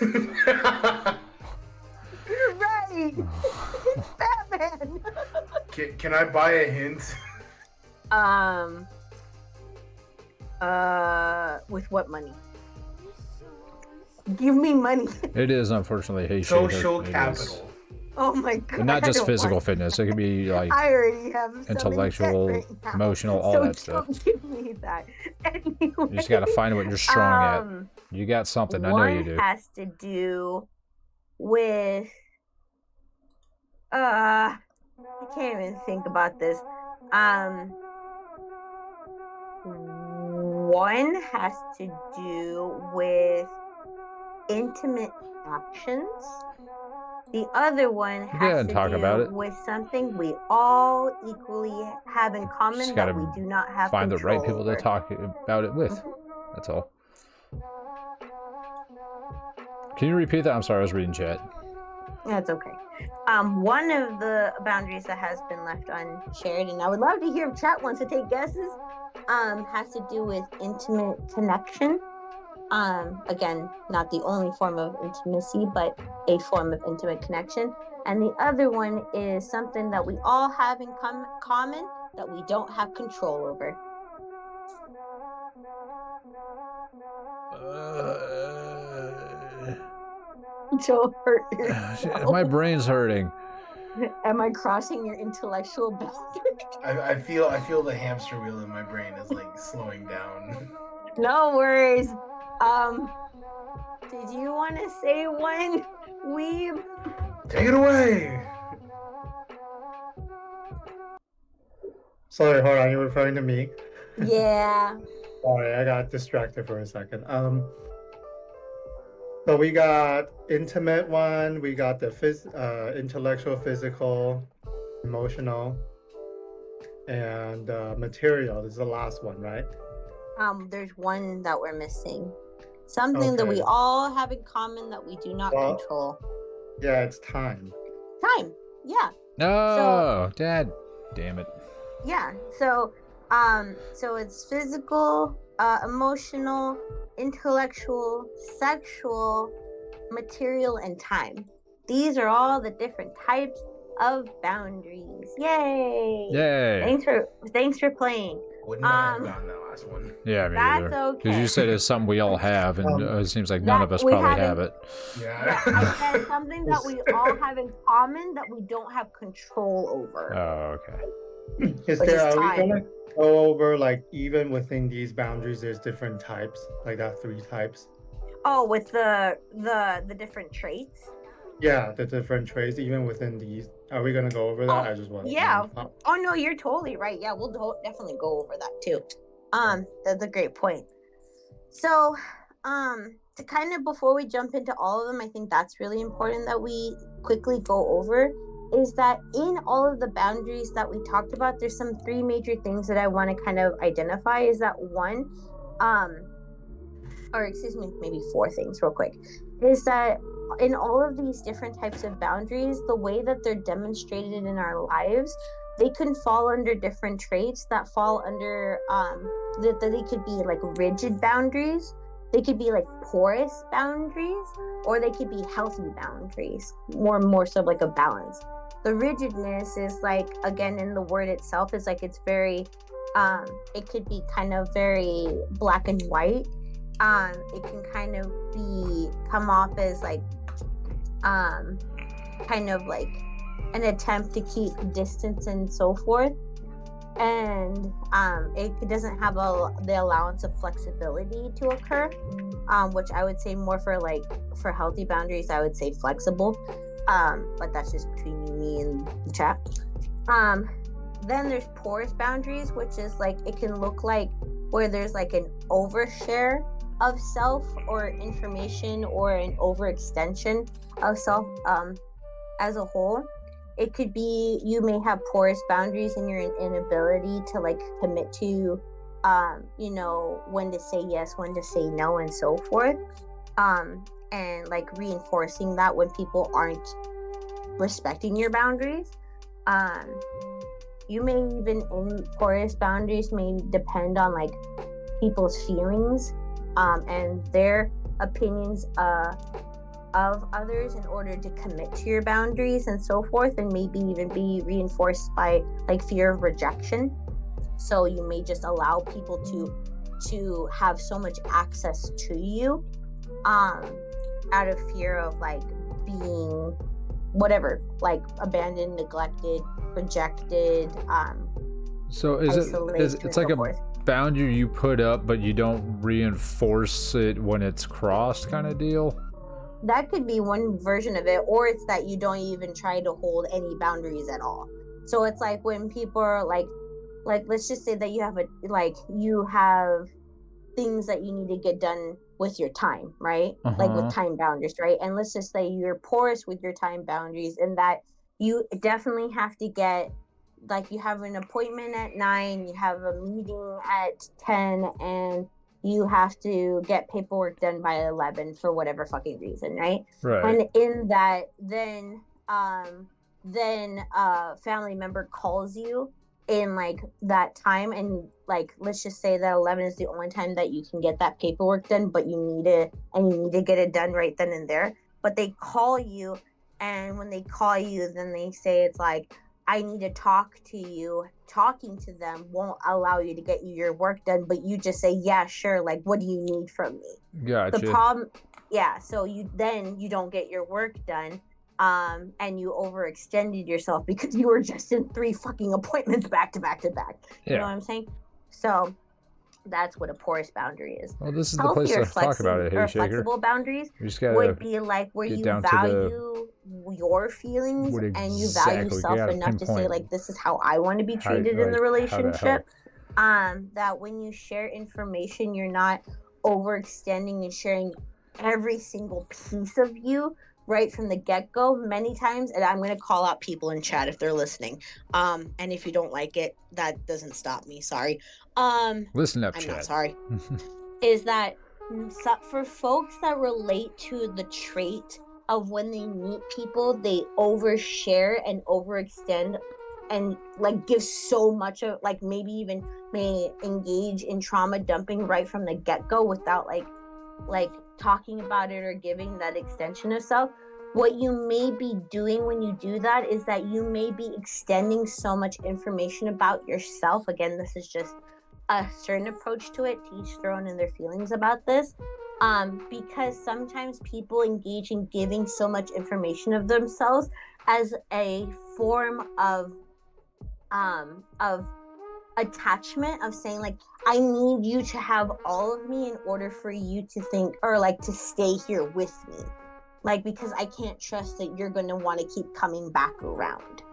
Speaker 2: You're right. It's Batman.
Speaker 3: Can I buy a hint?
Speaker 2: With what money? Give me money.
Speaker 1: It is unfortunately a
Speaker 3: Social
Speaker 1: it is.
Speaker 3: capital.
Speaker 2: Oh my god.
Speaker 1: And not
Speaker 2: I
Speaker 1: just
Speaker 2: don't
Speaker 1: physical
Speaker 2: want
Speaker 1: fitness. It could be like
Speaker 2: I already have some in
Speaker 1: intellectual,
Speaker 2: debt right now,
Speaker 1: emotional, all
Speaker 2: so
Speaker 1: that stuff.
Speaker 2: Don't give me that. Anyway,
Speaker 1: You just gotta find what you're strong at. You got something. I know you do.
Speaker 2: One has to do with I can't even think about this. One has to do with intimate actions. The other one
Speaker 1: Go ahead
Speaker 2: has
Speaker 1: and
Speaker 2: to
Speaker 1: talk
Speaker 2: do
Speaker 1: about it.
Speaker 2: with something we all equally have in common
Speaker 1: Just
Speaker 2: that
Speaker 1: gotta
Speaker 2: we do not have
Speaker 1: find the
Speaker 2: control
Speaker 1: right people
Speaker 2: over.
Speaker 1: to talk about it with. That's all. Can you repeat that? I'm sorry, I was reading chat.
Speaker 2: That's okay. One of the boundaries that has been left unshared, and I would love to hear if chat wants to take guesses, has to do with intimate connection. Again, not the only form of intimacy, but a form of intimate connection. And the other one is something that we all have in common that we don't have control over. Don't hurt yourself.
Speaker 1: My brain's hurting.
Speaker 2: Am I crossing your intellectual boundary?
Speaker 3: I feel the hamster wheel in my brain is like slowing down.
Speaker 2: No worries. Did you want to say one, Weeb?
Speaker 3: Take it away.
Speaker 4: Sorry, hold on. You're referring to me?
Speaker 2: Yeah.
Speaker 4: Sorry, I got distracted for a second. So we got intimate one. We got the intellectual, physical, emotional, and material. This is the last one, right?
Speaker 2: There's one that we're missing. Something that we
Speaker 4: Okay.
Speaker 2: all have in common that we do not
Speaker 4: Well-
Speaker 2: control.
Speaker 4: Yeah, it's time.
Speaker 2: Time. Yeah.
Speaker 1: Oh, Dad. Damn it.
Speaker 2: Yeah. So it's physical, emotional, intellectual, sexual, material, and time. These are all the different types of boundaries. Yay!
Speaker 1: Yay.
Speaker 2: Thanks for playing.
Speaker 3: Would not have gotten that last one.
Speaker 1: Yeah, me
Speaker 2: That's
Speaker 1: either.
Speaker 2: okay.
Speaker 1: Because you said it's something we all have, and it seems like none
Speaker 2: that
Speaker 1: of us
Speaker 2: we
Speaker 1: probably have
Speaker 2: haven't-
Speaker 1: it.
Speaker 3: Yeah.
Speaker 2: I said something that we all have in common that we don't have control over.
Speaker 1: Oh, okay.
Speaker 4: Is
Speaker 2: Which
Speaker 4: there?
Speaker 2: is
Speaker 4: Are we
Speaker 2: time.
Speaker 4: gonna go over like even within these boundaries? There's different types, like that 3 types.
Speaker 2: Oh, with the different traits.
Speaker 4: Yeah, the different traits even within these. Are we gonna go over that?
Speaker 2: Oh,
Speaker 4: I just want.
Speaker 2: Yeah. Oh no, you're totally right. Yeah, we'll definitely go over that too. That's a great point. So, to kind of before we jump into all of them, I think that's really important that we quickly go over is that in all of the boundaries that we talked about, there's some 3 major things that I want to kind of identify. Is that one, or excuse me, maybe 4 things real quick, is that in all of these different types of boundaries, the way that they're demonstrated in our lives, they can fall under different traits that fall under that they could be like rigid boundaries, they could be like porous boundaries, or they could be healthy boundaries, more so like a balance. The rigidness is like, again, in the word itself, is like it's very it could be kind of very black and white. It can kind of come off as like kind of like an attempt to keep distance and so forth, and it doesn't have the allowance of flexibility to occur, which I would say more for healthy boundaries, I would say flexible, but that's just between me and the chat. Then there's porous boundaries, which is like it can look like where there's like an overshare of self or information, or an overextension of self as a whole. It could be you may have porous boundaries in your inability to like commit to when to say yes, when to say no, and so forth, and like reinforcing that when people aren't respecting your boundaries. You may even, in porous boundaries, may depend on like people's feelings and their opinions of others in order to commit to your boundaries and so forth, and maybe even be reinforced by like fear of rejection. So you may just allow people to have so much access to you out of fear of like being whatever, like abandoned, neglected, rejected,
Speaker 1: So is
Speaker 2: isolated,
Speaker 1: it's
Speaker 2: and
Speaker 1: like
Speaker 2: so
Speaker 1: a
Speaker 2: forth.
Speaker 1: boundary you put up, but you don't reinforce it when it's crossed, kind of deal?
Speaker 2: That could be one version of it, or it's that you don't even try to hold any boundaries at all. So it's like when people are like let's just say that you have things that you need to get done with your time, right? Like with time boundaries, right? And let's just say you're porous with your time boundaries, and that you definitely have to get, like, you have an appointment at 9, you have a meeting at 10, and you have to get paperwork done by 11 for whatever fucking reason, right?
Speaker 1: Right.
Speaker 2: And in that, then a family member calls you in like that time, and like, let's just say that 11 is the only time that you can get that paperwork done, but you need to get it done right then and there. But they call you, and when they call you, then they say it's like, I need to talk to you. Talking to them won't allow you to get your work done, but you just say, yeah, sure, like, what do you need from me?
Speaker 1: Gotcha.
Speaker 2: The problem, yeah, so you don't get your work done, and you overextended yourself because you were just in 3 fucking appointments back to back to back. You know what I'm saying? So that's what a porous boundary is.
Speaker 1: Well, this is the place to talk about it, Hey Shaker.
Speaker 2: Flexible boundaries would be like where you value your feelings and you value yourself enough to say, like, this is how I want to be treated in the relationship. That when you share information, you're not overextending and sharing every single piece of you right from the get-go. Many times, and I'm going to call out people in chat if they're listening, and if you don't like it, that doesn't stop me, sorry.
Speaker 1: Listen up,
Speaker 2: I'm
Speaker 1: chat.
Speaker 2: not sorry. Is that for folks that relate to the trait of when they meet people, they overshare and overextend and like give so much of, like, maybe even may engage in trauma dumping right from the get-go without like talking about it or giving that extension of self. What you may be doing when you do that is that you may be extending so much information about yourself. Again, this is just a certain approach to it, to each their own and their feelings about this, because sometimes people engage in giving so much information of themselves as a form of attachment, of saying, like, I need you to have all of me in order for you to think, or like to stay here with me, like, because I can't trust that you're going to want to keep coming back around.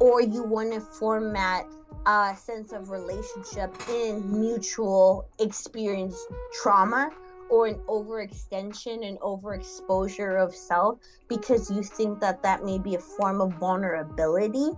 Speaker 2: Or you want to format a sense of relationship in mutual experience trauma, or an overextension and overexposure of self, because you think that that may be a form of vulnerability.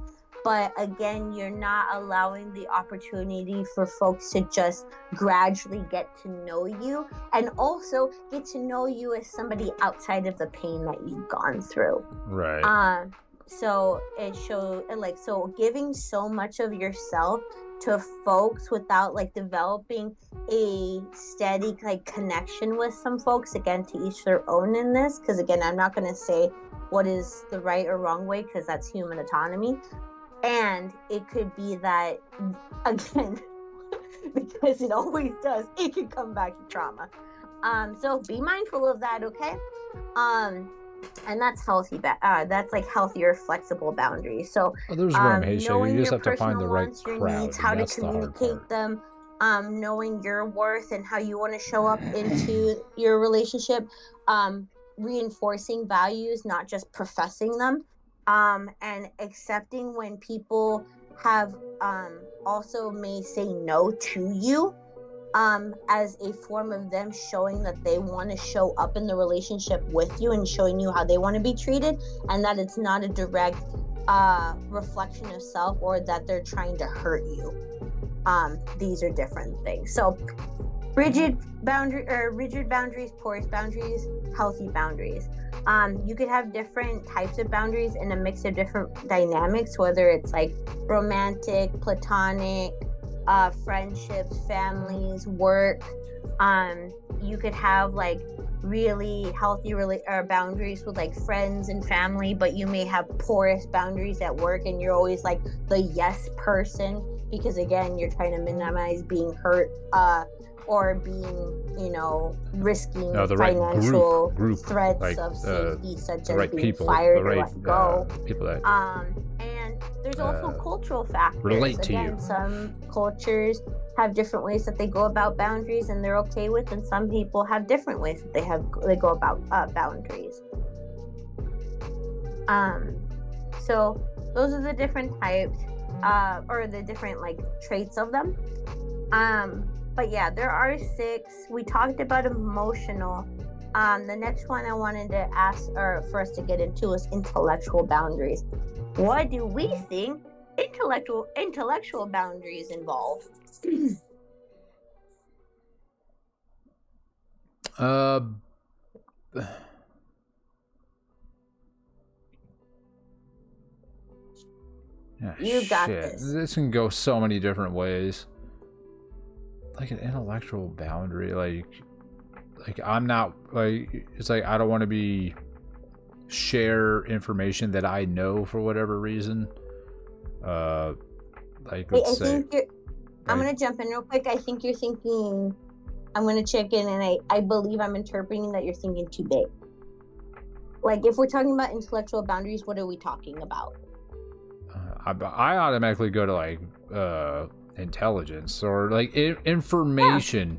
Speaker 2: But again, you're not allowing the opportunity for folks to just gradually get to know you, and also get to know you as somebody outside of the pain that you've gone through.
Speaker 1: Right.
Speaker 2: So it shows, like, so giving so much of yourself to folks without like developing a steady like connection with some folks, again, to each their own in this, because again, I'm not going to say what is the right or wrong way, because that's human autonomy. And it could be that, again, because it always does, it can come back to trauma. So be mindful of that, okay? And that's healthy. That's like healthier, flexible boundaries. So
Speaker 1: there's room, Hey Shaker. You just have to
Speaker 2: personal
Speaker 1: find the right
Speaker 2: wants, your
Speaker 1: crowd.
Speaker 2: needs, how to
Speaker 1: That's the hard
Speaker 2: communicate
Speaker 1: part.
Speaker 2: them, knowing your worth and how you want to show up into your relationship, reinforcing values, not just professing them. And accepting when people have also may say no to you, as a form of them showing that they want to show up in the relationship with you and showing you how they want to be treated, and that it's not a direct reflection of self, or that they're trying to hurt you. These are different things. So rigid boundaries, porous boundaries, healthy boundaries. You could have different types of boundaries in a mix of different dynamics, whether it's like romantic, platonic, friendships, families, work. You could have like really healthy boundaries with like friends and family, but you may have porous boundaries at work, and you're always like the yes person, because again, you're trying to minimize being hurt, or being, risking
Speaker 1: the right
Speaker 2: financial
Speaker 1: group
Speaker 2: threats
Speaker 1: like,
Speaker 2: of safety, such as
Speaker 1: right
Speaker 2: being
Speaker 1: people,
Speaker 2: fired
Speaker 1: the right
Speaker 2: or let go.
Speaker 1: people that
Speaker 2: And there's also cultural factors.
Speaker 1: relate to
Speaker 2: Again,
Speaker 1: you.
Speaker 2: some cultures have different ways that they go about boundaries and they're okay with, and some people have different ways that they go about boundaries. So those are the different types, or the different like traits of them. But yeah, there are 6. We talked about emotional. The next one I wanted to ask, or for us to get into, is intellectual boundaries. What do we think intellectual boundaries involve?
Speaker 1: Uh,
Speaker 2: You got
Speaker 1: shit.
Speaker 2: this.
Speaker 1: This can go so many different ways. Like an intellectual boundary, like I'm not like, it's like I don't want to be share information that I know for whatever reason. Like
Speaker 2: Wait,
Speaker 1: let's say
Speaker 2: I'm
Speaker 1: like-
Speaker 2: gonna jump in real quick. I think you're thinking. I'm gonna check in, and I believe I'm interpreting that you're thinking too big. Like, if we're talking about intellectual boundaries, what are we talking about?
Speaker 1: I automatically go to like intelligence or like information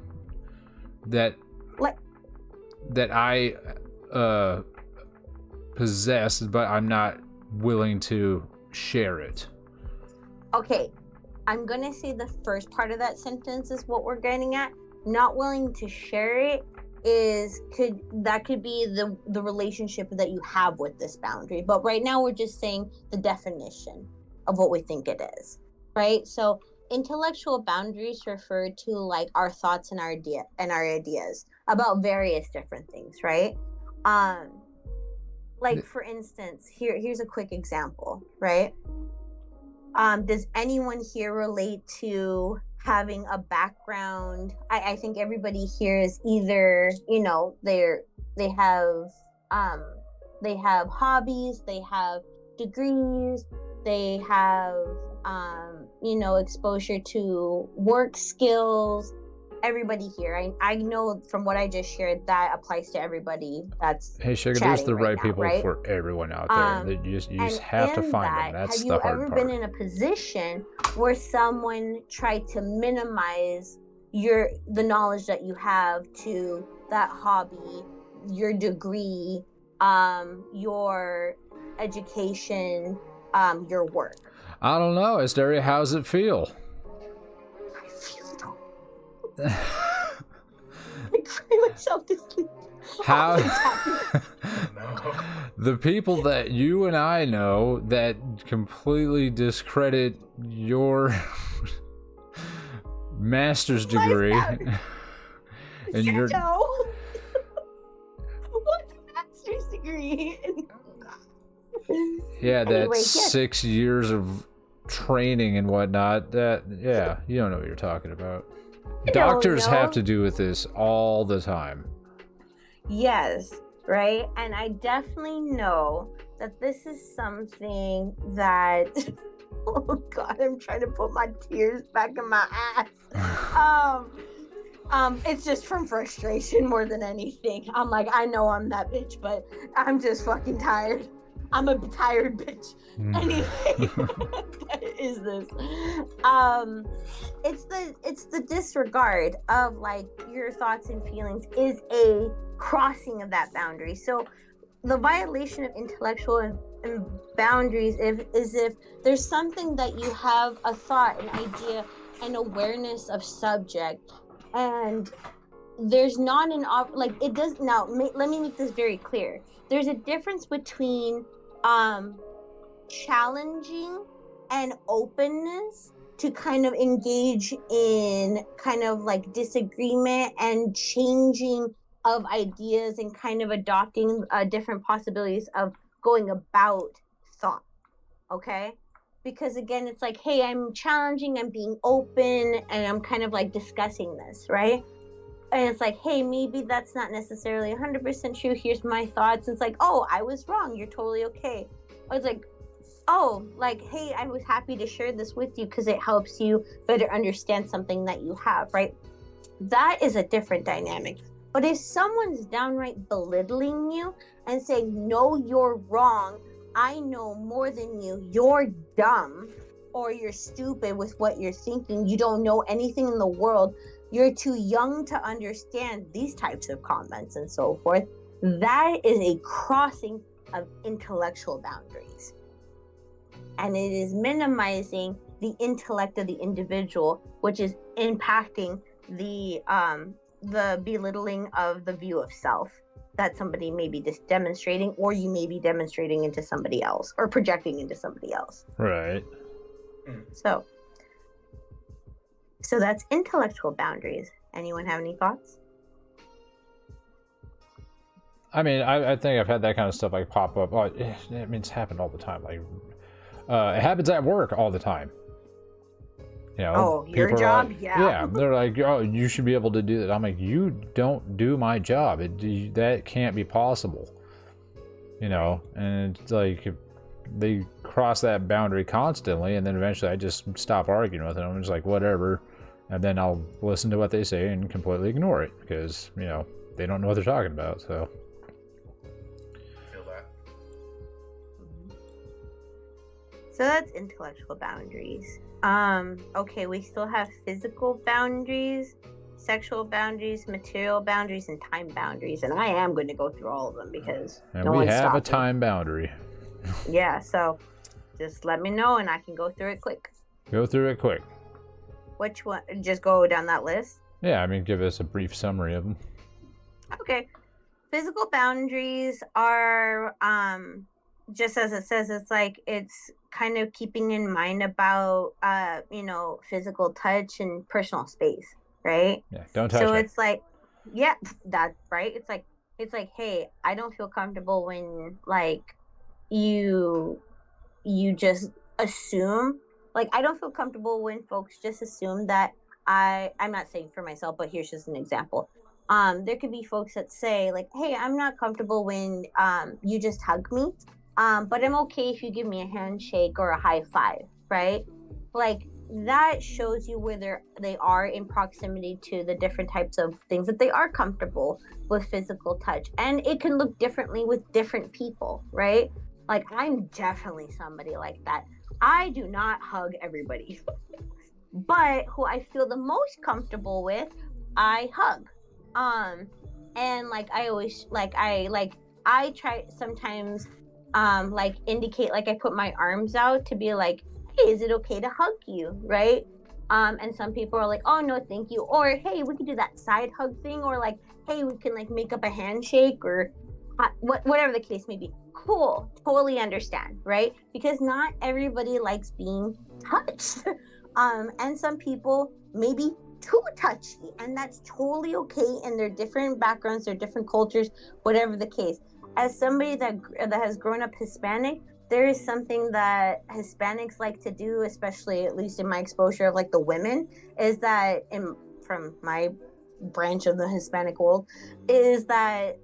Speaker 1: that
Speaker 2: Like-
Speaker 1: that I possess, but I'm not willing to share it.
Speaker 2: Okay, I'm gonna say the first part of that sentence is what we're getting at. Not willing to share it could be the relationship that you have with this boundary. But right now we're just saying the definition of what we think it is, right? So intellectual boundaries refer to like our thoughts and our ideas about various different things, right? Like for instance, here's a quick example, right? Does anyone here relate to having a background? I think everybody here is either, they have hobbies, they have degrees, they have exposure to work skills. Everybody here, I know from what I just shared, that applies to everybody that's
Speaker 1: Hey Sugar, there's the
Speaker 2: chatting
Speaker 1: right
Speaker 2: now,
Speaker 1: people
Speaker 2: right?
Speaker 1: for everyone out there. You just
Speaker 2: And
Speaker 1: have to
Speaker 2: in
Speaker 1: find
Speaker 2: that,
Speaker 1: them. That's
Speaker 2: have
Speaker 1: the
Speaker 2: you
Speaker 1: hard
Speaker 2: ever
Speaker 1: part.
Speaker 2: been in a position where someone tried to minimize the knowledge that you have to that hobby, your degree, your education, your work?
Speaker 1: I don't know, Asteria, how's it feel?
Speaker 2: I feel I cry myself to sleep.
Speaker 1: How
Speaker 3: No.
Speaker 1: the people that you and I know that completely discredit your master's degree and your
Speaker 2: No. What's a master's degree?
Speaker 1: that
Speaker 2: Anyway, yes.
Speaker 1: 6 years of training and whatnot, that you don't know what you're talking about.
Speaker 2: I don't
Speaker 1: Doctors have
Speaker 2: know.
Speaker 1: to do with this all the time.
Speaker 2: Yes, right? And I definitely know that this is something that oh god, I'm trying to put my tears back in my ass. It's just from frustration more than anything. I'm like, I know I'm that bitch, but I'm just fucking tired. I'm a tired bitch. Anyway, what is this? It's the disregard of like your thoughts and feelings is a crossing of that boundary. So the violation of intellectual and boundaries is if there's something that you have a thought, an idea, an awareness of subject, and there's not an it does now. Let me make this very clear. There's a difference between challenging and openness to kind of engage in kind of like disagreement and changing of ideas and kind of adopting different possibilities of going about thought. Okay, because again, it's like, hey, I'm challenging, I'm being open, and I'm kind of like discussing this, right? And it's like, hey, maybe that's not necessarily 100% true. Here's my thoughts. It's like, oh, I was wrong. You're totally okay. Or it's like, oh, like, hey, I was happy to share this with you because it helps you better understand something that you have, right? That is a different dynamic. But if someone's downright belittling you and saying, no, you're wrong, I know more than you, you're dumb, or you're stupid with what you're thinking, you don't know anything in the world, you're too young to understand these types of comments and so forth, that is a crossing of intellectual boundaries. And it is minimizing the intellect of the individual, which is impacting the belittling of the view of self that somebody may be just demonstrating, or you may be demonstrating into somebody else or projecting into somebody else.
Speaker 1: Right.
Speaker 2: So that's intellectual boundaries. Anyone have any thoughts?
Speaker 1: I mean, I think I've had that kind of stuff like pop up. I mean, it's happened all the time. Like, it happens at work all the time. You know,
Speaker 2: Oh, your
Speaker 1: people are
Speaker 2: job?
Speaker 1: like,
Speaker 2: Yeah.
Speaker 1: they're like, oh, you should be able to do that. I'm like, you don't do my job. That can't be possible. You know, and it's like they cross that boundary constantly, and then eventually I just stop arguing with them. I'm just like, whatever, and then I'll listen to what they say and completely ignore it because, you know, they don't know what they're talking about. So.
Speaker 3: Feel that.
Speaker 2: So that's intellectual boundaries. Okay, we still have physical boundaries, sexual boundaries, material boundaries, and time boundaries. And I am going to go through all of them because
Speaker 1: And
Speaker 2: no
Speaker 1: we
Speaker 2: one's
Speaker 1: have a
Speaker 2: stopping.
Speaker 1: time boundary.
Speaker 2: Yeah, so just let me know and I can go through it quick.
Speaker 1: Go through it quick.
Speaker 2: Which one? Just go down that list.
Speaker 1: Yeah, I mean, give us a brief summary of them.
Speaker 2: Okay. Physical boundaries are just as it says, it's like it's kind of keeping in mind about physical touch and personal space, right?
Speaker 1: Yeah, don't touch
Speaker 2: So
Speaker 1: me.
Speaker 2: it's like, yeah, that's right. It's like, hey, I don't feel comfortable when like you just assume, like I don't feel comfortable when folks just assume that I'm not saying for myself, but here's just an example. There could be folks that say like, hey, I'm not comfortable when you just hug me. But I'm okay if you give me a handshake or a high five, right? Like that shows you where they are in proximity to the different types of things that they are comfortable with physical touch. And it can look differently with different people, right? Like I'm definitely somebody like that. I do not hug everybody. But who I feel the most comfortable with, I hug. And like I always I try sometimes like indicate, like I put my arms out to be like, hey, is it okay to hug you, right? And some people are like, oh no, thank you, or hey, we can do that side hug thing, or like, hey, we can like make up a handshake, or whatever the case may be. Cool, totally understand, right? Because not everybody likes being touched. And some people maybe too touchy, and that's totally okay in their different backgrounds, their different cultures, whatever the case. As somebody that has grown up Hispanic, there is something that Hispanics like to do, especially at least in my exposure of like the women, is that from my branch of the Hispanic world, is that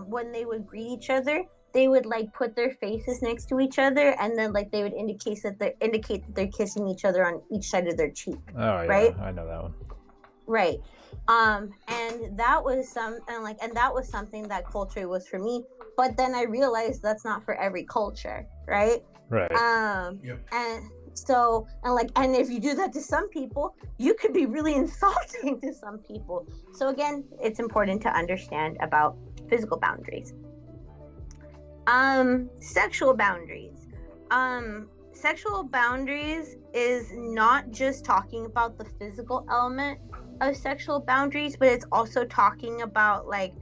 Speaker 2: when they would greet each other, they would like put their faces next to each other, and then like they would indicate that they're kissing each other on each side of their cheek.
Speaker 1: Oh yeah,
Speaker 2: right?
Speaker 1: I know that one.
Speaker 2: Right. And that was something that culture was for me. But then I realized that's not for every culture, right?
Speaker 1: Right.
Speaker 3: Yep.
Speaker 2: And if you do that to some people, you could be really insulting to some people. So again, it's important to understand about physical boundaries. Sexual boundaries. Sexual boundaries is not just talking about the physical element of sexual boundaries, but it's also talking about like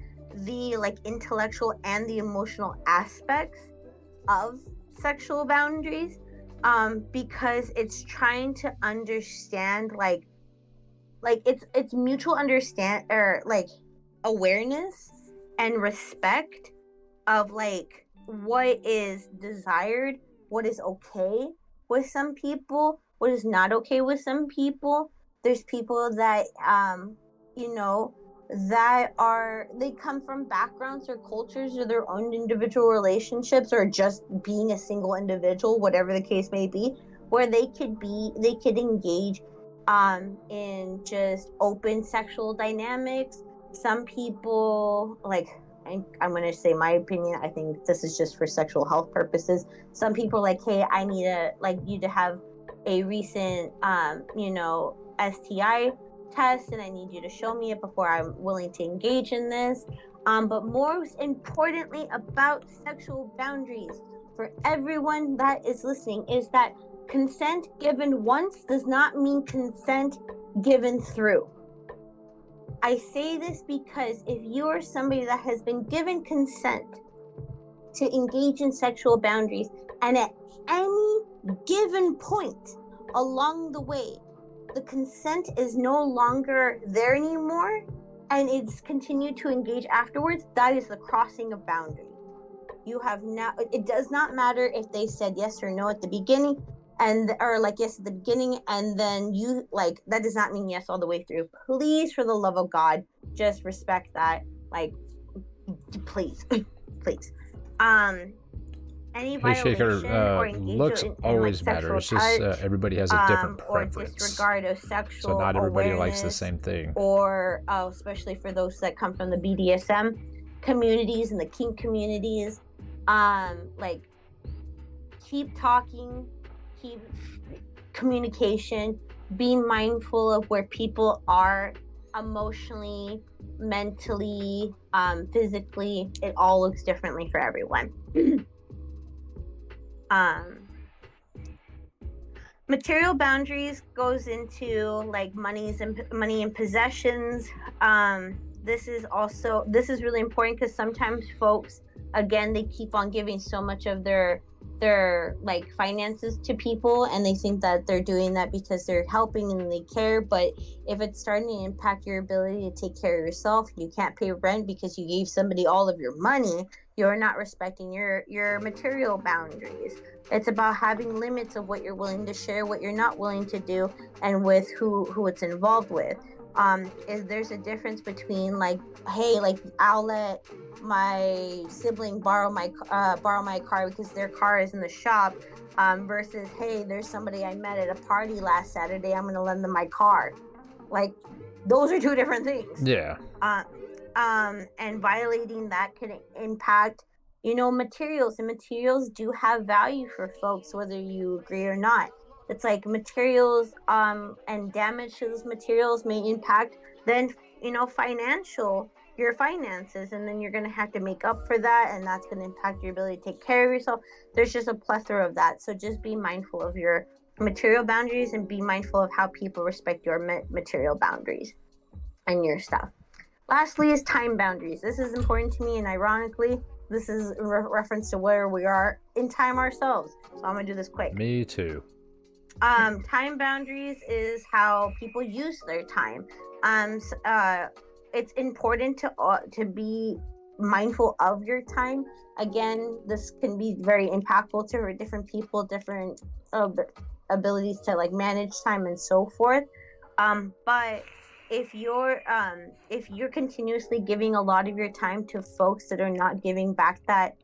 Speaker 2: the like intellectual and the emotional aspects of sexual boundaries, because it's trying to understand like it's mutual understand, or like awareness and respect of like what is desired, what is okay with some people, what is not okay with some people. There's people that they come from backgrounds or cultures or their own individual relationships, or just being a single individual, whatever the case may be, where they could engage in just open sexual dynamics. Some people, like, I'm going to say my opinion, I think this is just for sexual health purposes. Some people like, hey, I need you to have a recent STI test, and I need you to show me it before I'm willing to engage in this. But most importantly about sexual boundaries for everyone that is listening is that consent given once does not mean consent given through. I say this because if you are somebody that has been given consent to engage in sexual boundaries, and at any given point along the way, the consent is no longer there anymore, and it's continued to engage afterwards, that is the crossing of boundary. You have now, it does not matter if they said yes or no at the beginning, or like yes at the beginning, and then you like, that does not mean yes all the way through. Please, for the love of God, just respect that. Like, please, please. Any
Speaker 1: Hey,
Speaker 2: violation
Speaker 1: Shaker,
Speaker 2: or engagement
Speaker 1: looks
Speaker 2: in
Speaker 1: always
Speaker 2: like
Speaker 1: matter.
Speaker 2: sexual
Speaker 1: It's just
Speaker 2: touch,
Speaker 1: everybody has a different
Speaker 2: or
Speaker 1: preference.
Speaker 2: disregard of sexual
Speaker 1: So not everybody likes the
Speaker 2: awareness,
Speaker 1: same thing.
Speaker 2: or especially for those that come from the BDSM communities and the kink communities, like, keep talking, keep communication, being mindful of where people are emotionally, mentally, physically. It all looks differently for everyone. Material boundaries goes into like money and possessions. This is really important because sometimes folks, again, they keep on giving so much of their like finances to people, and they think that they're doing that because they're helping and they care. But if it's starting to impact your ability to take care of yourself, you can't pay rent because you gave somebody all of your money, you're not respecting your material boundaries. It's about having limits of what you're willing to share, what you're not willing to do, and with who it's involved with. There's a difference between like, hey, like, I'll let my sibling borrow my car because their car is in the shop, versus, hey, there's somebody I met at a party last Saturday, I'm gonna lend them my car. Like, those are two different things.
Speaker 1: Yeah.
Speaker 2: And violating that can impact, materials, and materials do have value for folks, whether you agree or not. It's like materials, and damage to those materials may impact then, your finances, and then you're going to have to make up for that, and that's going to impact your ability to take care of yourself. There's just a plethora of that. So just be mindful of your material boundaries, and be mindful of how people respect your material boundaries and your stuff. Lastly is time boundaries. This is important to me, and ironically, this is in reference to where we are in time ourselves. So I'm going to do this quick.
Speaker 1: Me too.
Speaker 2: Time boundaries is how people use their time. It's important to be mindful of your time. Again, this can be very impactful to different people, different abilities to like manage time and so forth. But if you're continuously giving a lot of your time to folks that are not giving back that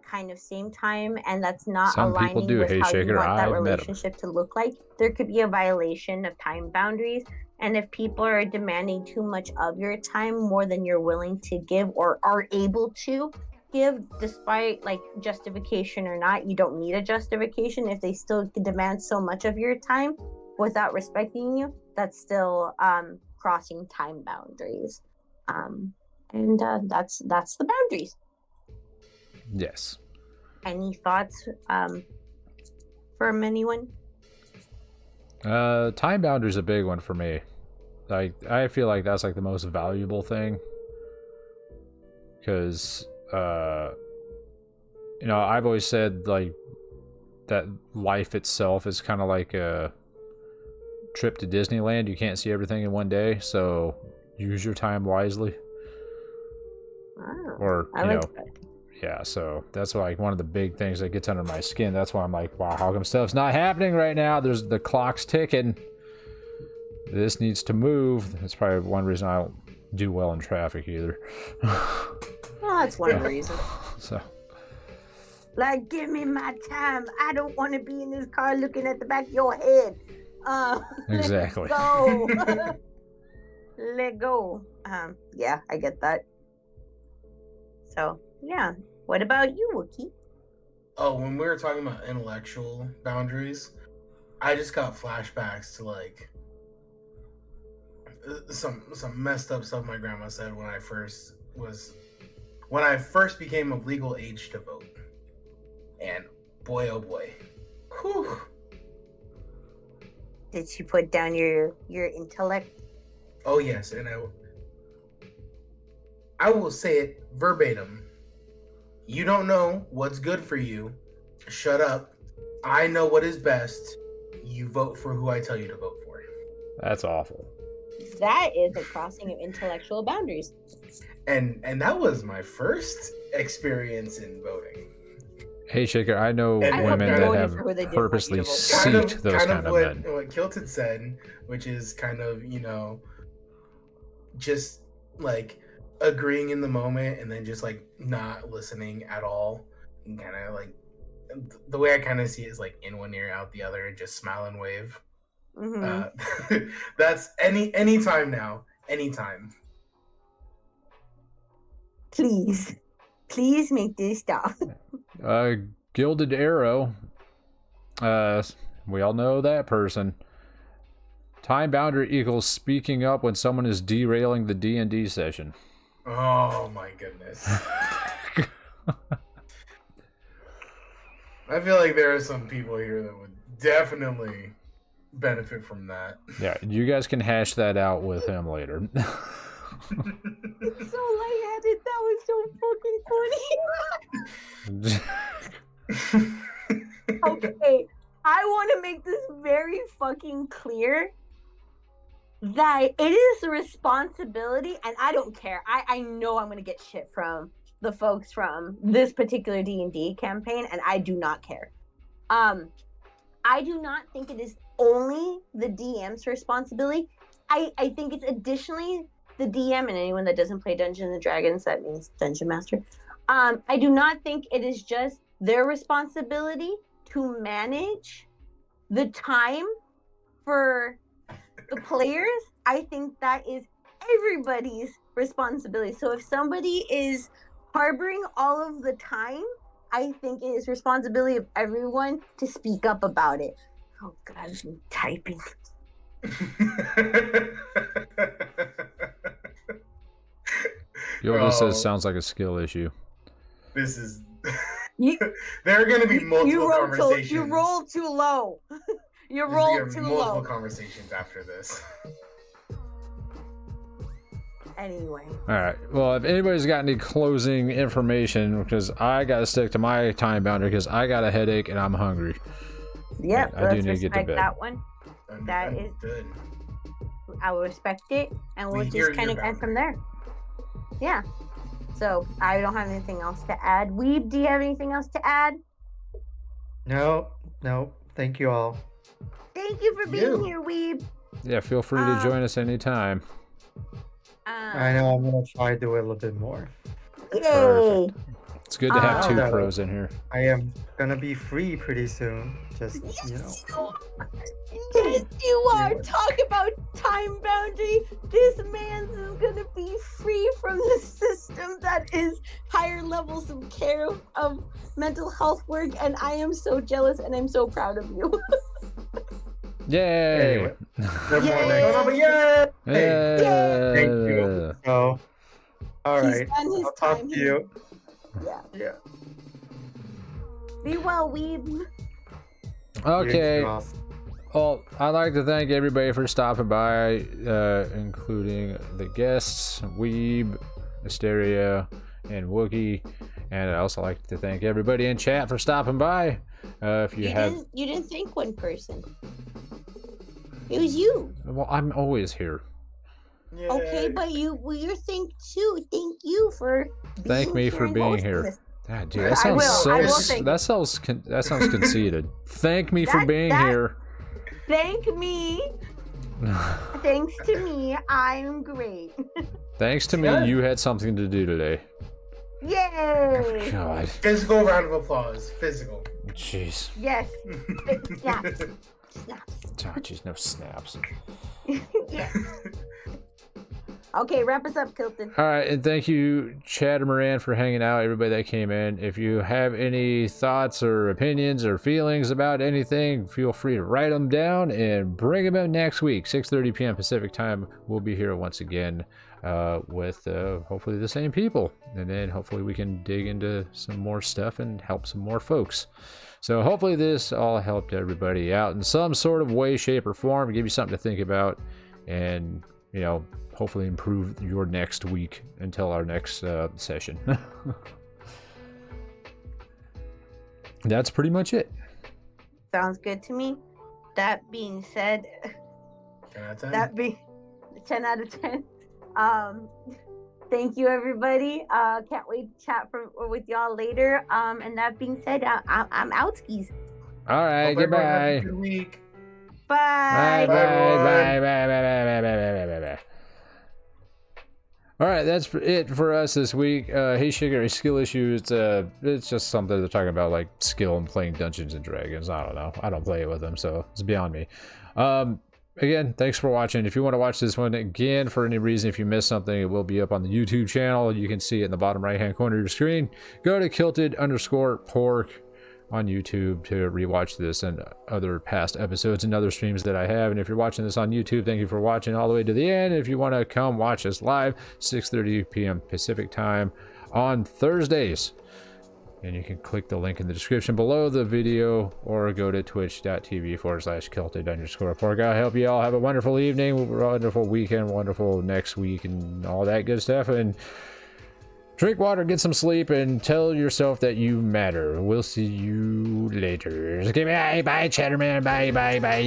Speaker 2: kind of same time, and that's not
Speaker 1: Some people
Speaker 2: aligning
Speaker 1: do.
Speaker 2: with
Speaker 1: Hey,
Speaker 2: how
Speaker 1: Shaker,
Speaker 2: you want that
Speaker 1: I've met 'em.
Speaker 2: relationship to look like, there could be a violation of time boundaries. And if people are demanding too much of your time, more than you're willing to give or are able to give, despite like justification or not, you don't need a justification. If they still demand so much of your time without respecting you, that's still crossing time boundaries. And that's the boundaries.
Speaker 1: Yes.
Speaker 2: Any thoughts from anyone?
Speaker 1: Time boundary is a big one for me. Like, I feel like that's like the most valuable thing, because I've always said like that life itself is kind of like a trip to Disneyland. You can't see everything in one day, so use your time wisely. Or yeah, so that's like one of the big things that gets under my skin. That's why I'm like, wow, how come stuff's not happening right now? There's the clock's ticking. This needs to move. That's probably one reason I don't do well in traffic either.
Speaker 2: Well, that's one reason.
Speaker 1: So,
Speaker 2: like, give me my time. I don't want to be in this car looking at the back of your head.
Speaker 1: Exactly.
Speaker 2: Let go. Let go. Yeah, I get that. So, yeah. What about you, Wookie?
Speaker 3: Oh, when we were talking about intellectual boundaries, I just got flashbacks to like some messed up stuff my grandma said when I first became of legal age to vote. And boy, oh boy. Whew.
Speaker 2: Did she put down your intellect?
Speaker 3: Oh yes, and I will say it verbatim. You don't know what's good for you. Shut up. I know what is best. You vote for who I tell you to vote for.
Speaker 1: That's awful.
Speaker 2: That is a crossing of intellectual boundaries.
Speaker 3: And that was my first experience in voting.
Speaker 1: Hey, Shaker, I know
Speaker 3: And
Speaker 1: women
Speaker 3: I
Speaker 1: that
Speaker 3: voted
Speaker 1: have
Speaker 2: for who they didn't want
Speaker 1: purposely
Speaker 2: you to vote
Speaker 3: Kind
Speaker 1: seeked
Speaker 3: of,
Speaker 1: those
Speaker 3: kind
Speaker 1: kind
Speaker 3: of
Speaker 1: of men.
Speaker 3: what Kilton said, which is kind of, just like agreeing in the moment and then just like not listening at all. And kind of like, the way I kind of see it is like in one ear, out the other, and just smile and wave. That's anytime now. Anytime.
Speaker 2: Please make this stop.
Speaker 1: Gilded Arrow. We all know that person. Time boundary equals speaking up when someone is derailing the D&D session.
Speaker 3: Oh my goodness. I feel like there are some people here that would definitely benefit from that.
Speaker 1: Yeah, you guys can hash that out with him later.
Speaker 2: It's so lightheaded. That was so fucking funny. Okay, I want to make this very fucking clear that it is a responsibility, and I don't care. I know I'm gonna get shit from the folks from this particular D&D campaign, and I do not care. I do not think it is only the DM's responsibility. I think it's additionally the DM and anyone that doesn't play Dungeons and Dragons, that means Dungeon Master. I do not think it is just their responsibility to manage the time for the players. I think that is everybody's responsibility. So if somebody is harboring all of the time, I think it is responsibility of everyone to speak up about it. Oh God, I'm typing.
Speaker 1: Yoda says sounds like a skill issue.
Speaker 3: This is.
Speaker 2: You,
Speaker 3: there are going to be multiple conversations.
Speaker 2: You rolled too low. You
Speaker 3: There's
Speaker 2: rolled
Speaker 3: gonna be
Speaker 2: too
Speaker 3: multiple
Speaker 2: low.
Speaker 3: conversations after this.
Speaker 2: Anyway.
Speaker 1: All right. Well, if anybody's got any closing information, because I got to stick to my time boundary because I got a headache and I'm hungry.
Speaker 2: Yep,
Speaker 1: I do
Speaker 2: let's
Speaker 1: need to get to
Speaker 2: respect
Speaker 1: bed.
Speaker 2: that one. That is
Speaker 3: good.
Speaker 2: I will respect it, and we'll
Speaker 3: We hear
Speaker 2: just kind of
Speaker 3: your
Speaker 2: end from there. Yeah. So I don't have anything else to add. Weeb, do you have anything else to add?
Speaker 4: No. Thank you all.
Speaker 2: Thank you for being here, Weeb.
Speaker 1: Yeah, feel free to join us anytime.
Speaker 4: I know I'm gonna try to do it a little bit more.
Speaker 2: Yay!
Speaker 1: Perfect. It's good to have two
Speaker 4: Wow.
Speaker 1: pros in here.
Speaker 4: I am gonna be free pretty soon. Just
Speaker 2: Yes, yes, you are. Talk about time boundary. This man's is gonna be free from the system that is higher levels of care of mental health work, and I am so jealous, and I'm so proud of you.
Speaker 1: Yay!
Speaker 4: Anyway. Good
Speaker 2: Yay.
Speaker 4: morning.
Speaker 3: Yeah.
Speaker 1: Yay!
Speaker 4: Thank you. So, all
Speaker 2: He's
Speaker 4: right.
Speaker 2: done his
Speaker 4: I'll talk
Speaker 2: time.
Speaker 4: to you.
Speaker 2: Yeah. Be well, Weeb.
Speaker 1: Okay.
Speaker 4: You too.
Speaker 1: Well, I'd like to thank everybody for stopping by, including the guests, Weeb, Asteria, and Wookie. And I'd also like to thank everybody in chat for stopping by. If you have,
Speaker 2: You didn't thank one person. It was you.
Speaker 1: well, I'm always here.
Speaker 2: Okay, but you're thanked too. Thank you for
Speaker 1: Thank me
Speaker 2: here
Speaker 1: for
Speaker 2: and
Speaker 1: being
Speaker 2: hosting
Speaker 1: here.
Speaker 2: this.
Speaker 1: God, dude,
Speaker 2: I
Speaker 1: that sounds
Speaker 2: will. I will thank
Speaker 1: that sounds conceited. Thank me for being here.
Speaker 2: Thank me. Thanks to me, I'm great.
Speaker 1: Thanks to me,
Speaker 3: Good.
Speaker 1: you had something to do today.
Speaker 2: Yay!
Speaker 1: God,
Speaker 3: Physical round of applause. Physical.
Speaker 1: jeez.
Speaker 2: Yes. Snaps. Snaps.
Speaker 1: Oh, jeez, no snaps.
Speaker 2: Yeah. Okay, wrap us up, Kilton.
Speaker 1: All right, and thank you, Chad and Moran, for hanging out. Everybody that came in. If you have any thoughts or opinions or feelings about anything, feel free to write them down and bring them in next week, 6:30 p.m. Pacific time. We'll be here once again with hopefully the same people, and then hopefully we can dig into some more stuff and help some more folks. So hopefully this all helped everybody out in some sort of way, shape, or form, give you something to think about, and hopefully improve your next week until our next session. That's pretty much it.
Speaker 2: Sounds good to me. That being said,
Speaker 3: 10 out of 10.
Speaker 2: that being 10 out of 10. Thank you, everybody. Can't wait to chat with y'all later. And that being said, I'm out skis.
Speaker 1: All right,
Speaker 3: Hope everyone has a
Speaker 1: goodbye.
Speaker 3: good week.
Speaker 2: Bye.
Speaker 1: Bye,
Speaker 3: Bye, everyone.
Speaker 1: bye, bye, bye, bye, bye, bye, bye, bye, bye. All right, that's it for us this week. Hey, Sugar, skill issue. It's just something they're talking about, like skill in playing Dungeons and Dragons. I don't know. I don't play it with them, so it's beyond me. Again, thanks for watching. If you want to watch this one again for any reason, if you missed something, it will be up on the YouTube channel. You can see it in the bottom right-hand corner of your screen. Go to Kilted_Pork on YouTube to rewatch this and other past episodes and other streams that I have. And if you're watching this on YouTube, thank you for watching all the way to the end. If you want to come watch us live, 6:30 p.m. Pacific time on Thursdays. And you can click the link in the description below the video or go to twitch.tv/Kilted_Pork. I hope you all have a wonderful evening, wonderful weekend, wonderful next week, and all that good stuff. And drink water, get some sleep, and tell yourself that you matter. We'll see you later. Okay, bye, Chatterman. Bye, bye, bye.